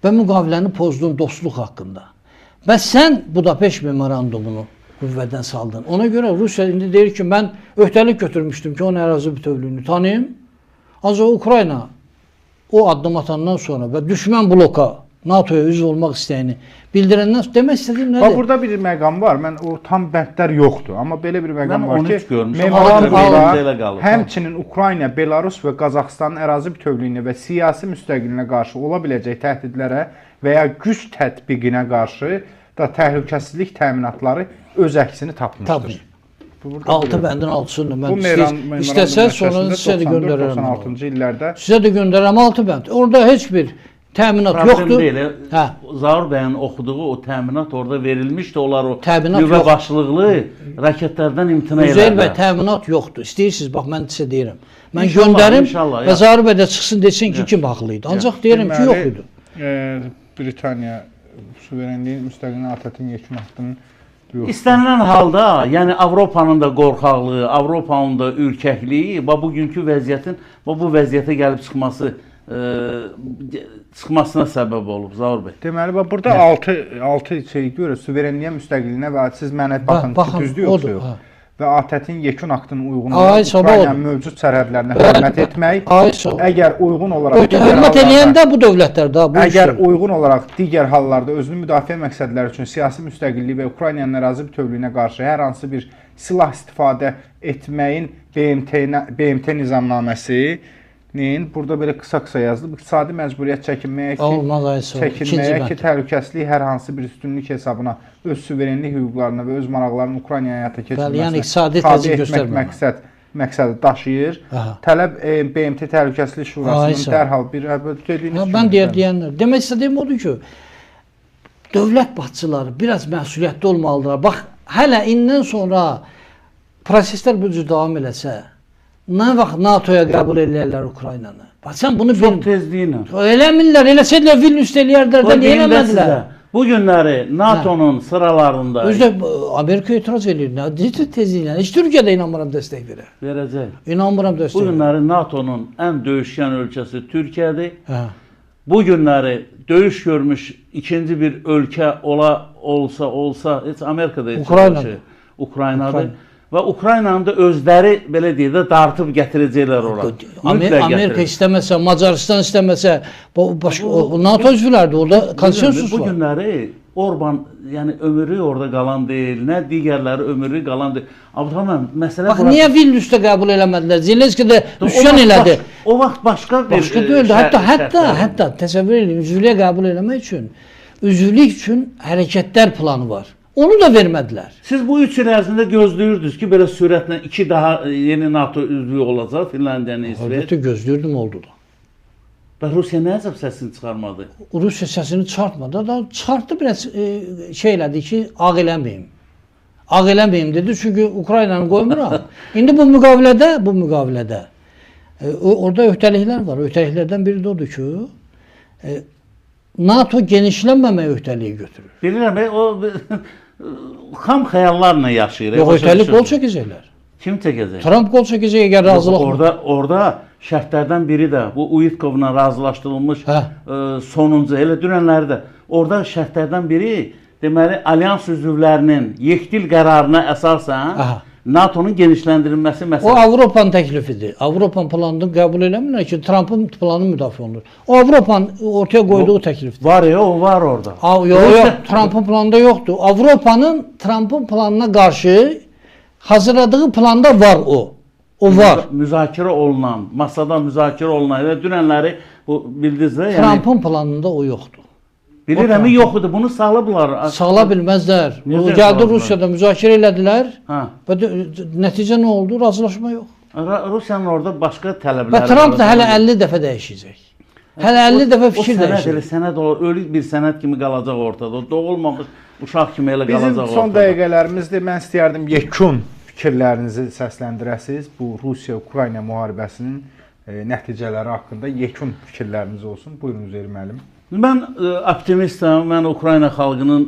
və müqaviləni pozdun dostluq haqqında. Və sən Budapeşt memorandumunu qüvvədən saldın. Ona görə Rusiya indi deyir ki, mən öhdəlik götürmüşdüm ki, onun ərazi bütövlüyünü tanıyım. Ancaq Ukrayna o addım atandan sonra və düşmən bloka NATO-ya üzv olmaq istəyini bildirəndən sonra demək istədiyim nədir? Burada bir məqam var. Mən o tam bəndlər yoxdur. Amma belə bir məqam var ki, memorandumda həmçinin Ukrayna, Belarus və Qazaxıstanın ərazi bütövlüyünə və siyasi müstəqilliyinə qarşı ola biləcək təhdidlərə və ya güc tətbiqinə qarşı da təhlükəsizlik təminatları öz əksini tapmışdır. 6 bəndin 6-sını mən istəsəz sonra sizə də göndərərəm. 96-cı illərdə sizə də göndərərəm 6 bənd. Orada heç bir təminat yoxdur. Zaur bəyin oxuduğu o təminat orada verilmişdi. Onlar o nüvə başlıqlı raketlərdən imtina edirlər. Üzeyir bəy, təminat yoxdur. İstəyirsiniz, bax mən sizə deyirəm. Mən göndərim və Zaur bəy də çıxsın desin ki, kim haqlıydı. Ancaq deyirəm ki, yox idi. Britaniya suverenliyin, müstəqilliyin, ATƏT-in yekun haqqının İstənilən halda, yəni Avropanın da qorxaqlığı, Avropanın da ürkəkliyi və bugünkü vəziyyətin bu vəziyyətə gəlib çıxmasına səbəb olub Zaur bəy. Deməli, burada 6 şey görür, suverenliyə, müstəqilliyinə və siz mənə baxın ki, düzdür yoxsa yox. Və ATƏT-in yekun aktının uyğun olaraq Ukraynanın mövcud sərhədlərinə hörmət etmək, əgər uyğun olaraq hörmət eləyəndə bu dövlətlərdə əgər uyğun olaraq digər hallarda özünü müdafiə məqsədləri üçün siyasi müstəqillik və Ukraynanın ərazi bütövlüyünə qarşı hər hansı bir silah istifadə etməyin BMT nizamnaməsinin burada belə qısa yazılıb, iqtisadi məcburiyyət çəkinməyə ki, təhlükəsizlik hər hansı bir üstünlük hesabına öz suverenlik hüquqlarına və öz maraqlarının Ukraynaya həyata keçirilməsinə tabi etmək məqsədi daşıyır. Tələb BMT Təhlükəsizlik Şurasının dərhal bir dediyiniz kimi. Mən deyənlər. Demək istədiyim odur ki, dövlət başçıları biraz məsuliyyətli olmalıdırlar. Bax, hələ indən sonra proseslər bu cür davam eləsə, nə vaxt NATO-ya qəbul eləyərlər Ukraynanı? Bax, sən bunu çox tezliyinə. Eləmirlər, eləsədilər Vilniusda eləyərdilər də, niyə eləmədilər? Bu günləri NATO'nun sıralarında... Özdə Amerika etiraz edir. Necə tezliyinə? Heç Türkiyədə inanmıram dəstək verər. Verəcək. İnanmıram dəstək verər. Bu günləri NATO'nun ən döyüşkən ölkəsi Türkiyədir. Bu günləri döyüş görmüş ikinci bir ölkə olsa, heç Amerika'da heç Ukraynadır. Və Ukraynanın da özləri, belə deyək də, dartıb gətirəcəklər ora. Amerika istəməsə, Macaristan istəməsə, NATO üzvlərdir, orada konsensus var. Bu günləri Orban yəni ömrü orada qalan deyil, nə digərləri ömrü qalan deyil. Abdurrahman, məsələ Bax, niyə Vilniusda qəbul eləmədilər? Zelenski də üsyan elədi. O vaxt başqa bir Başqa deyildi. Hətta təsəvvür edin, üzvlüyə qəbul eləmək üçün, üzvlük üçün hərəkətlər planı var. Onu da vermədilər. Siz bu 3 il ərzində gözləyirdiniz ki, belə sürətlə 2 daha yeni NATO üzvü olacaq, Finlandiya, İsveç. Əlbəttə gözləyirdim, oldu da. Və Rusiya nə əcəb səsini çıxarmadı? Rusiya səsini çıxartmadı. Da çıxartdı biraz şey elədi ki, ağ eləməyim. Ağ eləməyim dedi, çünki Ukraynanı qoymuram. İndi bu müqavilədə orada öhdəliklər var. Öhdəliklərdən biri də odur ki, NATO genişlənməmək öhdəliyi götürür. Bilirəm, o xam xəyallarla yaşayır. Yox, öhdəlik qol çəkəcəklər. Kim çəkəcək? Trump qol çəkəcək əgər razılıq. Orada şərtlərdən biri də bu Uitkovla razılaşdırılmış sonuncu, elə dünənləri də orada şərtlərdən biri deməli alyans üzvlərinin yekdil qərarına əsasən NATO'nun genişləndirilməsi məsələsi. O Avropanın təklifidir. Avropanın planını qəbul eləmirlər ki, Trump'ın planı müdafiə olunur. O Avropanın ortaya qoyduğu təklifdir. Var ya, o var orada. Yox, Trump'ın planında yoxdur. Avropanın Trump'ın planına qarşı hazırladığı planda var o. O var. Müzakirə olunan, masada müzakirə olunan, elə dünənləri bu bildiniz də, yəni Trump'ın planında o yoxdur. Bilirəm, yoxdur. Bunu sağladılar. Sağla bilməzlər. Gəldi Rusiyada müzakirə elədilər. Və nəticə nə oldu? Razılaşma yox. Rusiyanın orada başqa tələbləri var. Və Trump da hələ 50 dəfə dəyişəcək. Hələ 50 dəfə fikir dəyişəcək. O sənəd olur, ölü bir sənəd kimi qalacaq ortada. Doğulmamış uşaq kimi elə qalacaq ortada. Bizim son dəqiqələrimizdə mən istəyərdim yekun fikirlərinizi səsləndirəsiniz. Bu Rusiya-Ukrayna müharibəsinin nəticələri haqqında yekun fikirləriniz olsun. Buyurun Üzeyir müəllim. Mən optimistəm. Mən Ukrayna xalqının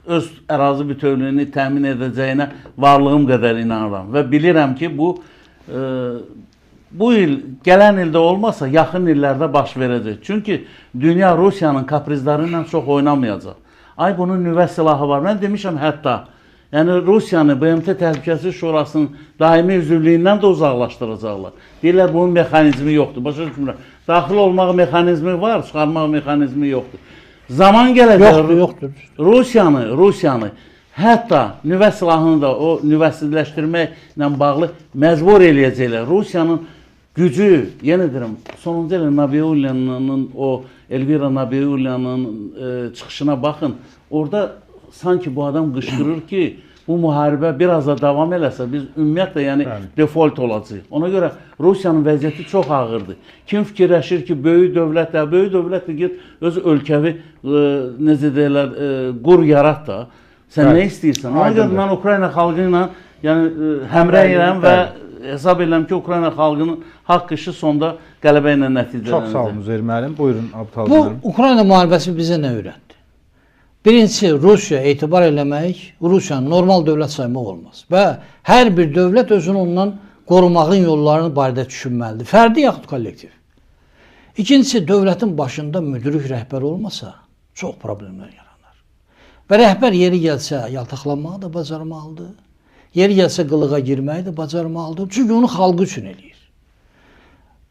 öz ərazi bütövlüyünü təmin edəcəyinə varlığım qədər inanıram və bilirəm ki, bu il, gələn ildə olmasa, yaxın illərdə baş verəcək. Çünki dünya Rusiyanın kaprizləri ilə çox oynamayacaq. Ay, bunun nüvə silahı var. Mən demişəm hətta, yəni Rusiyanı BMT Təhlükəsizlik Şurasının daimi üzvlüyündən də uzaqlaşdıracaqlar. Deyirlər, bunun mexanizmi yoxdur. Başa düşmürəm. Daxil olmaq mexanizmi var, çıxarmaq mexanizmi yoxdur. Zaman gələcək. Yoxdur. Rusiyanı, hətta nüvə silahını da o nüvəsizləşdirməklə bağlı məcbur eləyəcəklər. Rusiyanın gücü, yenə deyirəm, sonuncu ilə Nabiulyanın, o Elvira Nabiulyanın çıxışına baxın. Orada sanki bu adam qışqırır ki, bu müharibə biraz da davam eləsə, biz ümumiyyətlə yəni default olacaq. Ona görə Rusiyanın vəziyyəti çox ağırdır. Kim fikirləşir ki, böyük dövlətlə get öz ölkəvi, necə deyirlər, qur yarat da, sən nə istəyirsən? Ona görə mən Ukrayna xalqı ilə həmrəyirəm və hesab edirəm ki, Ukrayna xalqının haqq işi sonda qələbə ilə nəticələnəcək. Çox sağ olun Üzeyir müəllim. Buyurun Abdal Bu müəllim. Ukrayna müharibəsi bizə nə öyrəndi? Birincisi, Rusiya etibar eləmək, Rusiyanı normal dövlət saymaq olmaz. Və hər bir dövlət özünü ondan qorumağın yollarını barədə düşünməlidir. Fərdi yaxud kollektiv. İkincisi, dövlətin başında müdrik rəhbər olmasa, çox problemlər yaranır. Və rəhbər yeri gəlsə, yaltaqlanmağı da bacarmalıdır. Yeri gəlsə, qılığa girməyi də bacarmalıdır. Çünki onu xalqı üçün eləyir.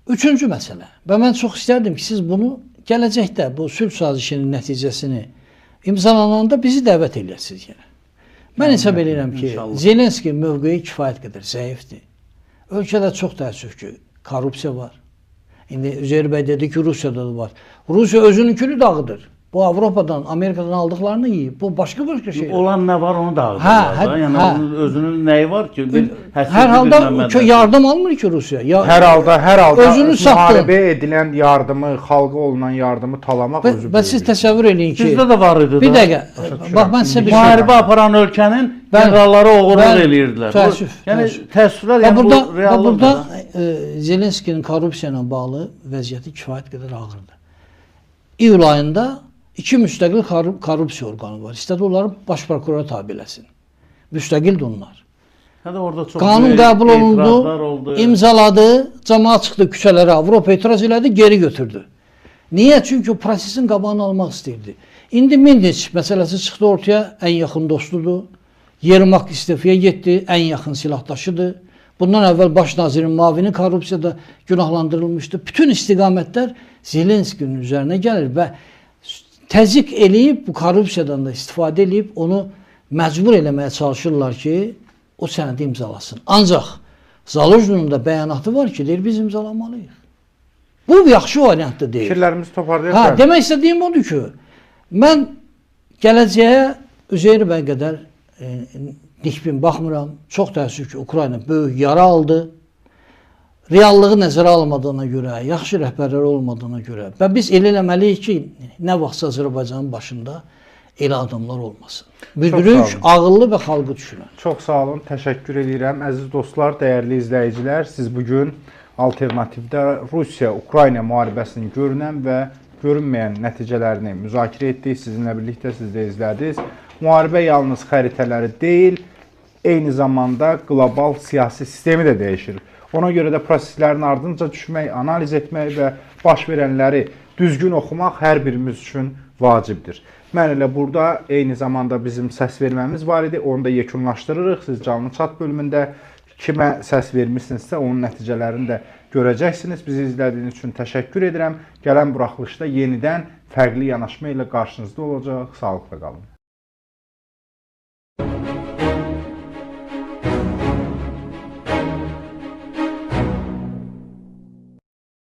Üçüncü məsələ. Və mən çox istərdim ki, siz bunu gələcəkdə, bu sülh sazişinin nəticəsini imzalananda bizi dəvət eləyəsiniz yenə. Mən hesab edirəm ki, Zelenski mövqeyi kifayət qədər zəifdir. Ölkədə çox təəssüf ki, korrupsiya var. İndi Üzeyir bəy dedi ki, Rusiyada da var. Rusiya özününkünü dağıdır. Bu Avropadan, Amerikadan aldıqlarını yiyib. Bu başqa şeydir. Olan nə var onu dağıdırlar. Yəni özünün nəyi var ki? Hər halda yardım almır ki Rusiya. Hər halda özünü satdı. Müharibə edilən yardımı, xalqa olunan yardımı talamaq özü. Və siz təsəvvür eləyin ki, bizdə də var idi. Bir dəqiqə. Bax mən sizə bir şey müharibə aparan ölkənin generalları oğurluq eləyirdilər. Təəssüf. Yəni təəssüflər yəni bu reallıqdır. Burada Zelenskinin korrupsiya ilə bağlı vəziyyəti kifayət qədər ağırdır. İyul ayında 2 müstəqil korrupsiya orqanı var. İstədi onları baş prokurora tabe eləsin. Müstəqildir onlar. Qanun qəbul olundu, imzaladı, cəmaət çıxdı küçələrə, Avropa etiraz elədi, geri götürdü. Niyə? Çünki o prosesin qabağını almaq istəyirdi. İndi Mindiç məsələsi çıxdı ortaya, ən yaxın dostudur. Yermak istifaya getdi, ən yaxın silahdaşıdır. Bundan əvvəl baş nazirin mavini korrupsiyada günahlandırılmışdı. Bütün istiqamətlər Zelenskinin üzərinə gəlir və təzyiq eləyib, bu korrupsiyadan da istifadə eləyib, onu məcbur eləməyə çalışırlar ki, o sənədi imzalasın. Ancaq Zaluzhnunun da bəyanatı var ki, deyir, biz imzalamalıyıq. Bu yaxşı variant da deyil. Fikirlərimizi toparlayaq. Demək istədiyim odur ki, mən gələcəyə Üzeyir bəy qədər nikbin baxmıram. Çox təəssüf ki, Ukrayna böyük yara aldı. Reallığı nəzərə almadığına görə, yaxşı rəhbərlər olmadığına görə və biz elə eləməliyik ki, nə vaxtsa Azərbaycanın başında elə adamlar olmasın. Müdürük, ağıllı və xalqı düşünən. Çox sağ olun, təşəkkür edirəm. Əziz dostlar, dəyərli izləyicilər, siz bugün alternativdə Rusiya-Ukrayna müharibəsinin görünən və görünməyən nəticələrini müzakirə etdik. Sizinlə birlikdə siz də izlədiniz. Müharibə yalnız xəritələri deyil, eyni zamanda qlobal siyasi sistemi də dəyişir. Ona görə də proseslərin ardınca düşmək, analiz etmək və baş verənləri düzgün oxumaq hər birimiz üçün vacibdir. Mən elə burada eyni zamanda bizim səs verməmiz var idi. Onu da yekunlaşdırırıq. Siz canlı chat bölümündə kimə səs vermişsinizsə onun nəticələrini də görəcəksiniz. Bizi izlədiyiniz üçün təşəkkür edirəm. Gələn buraxılışda yenidən fərqli yanaşma ilə qarşınızda olacaq. Sağlıqla qalın.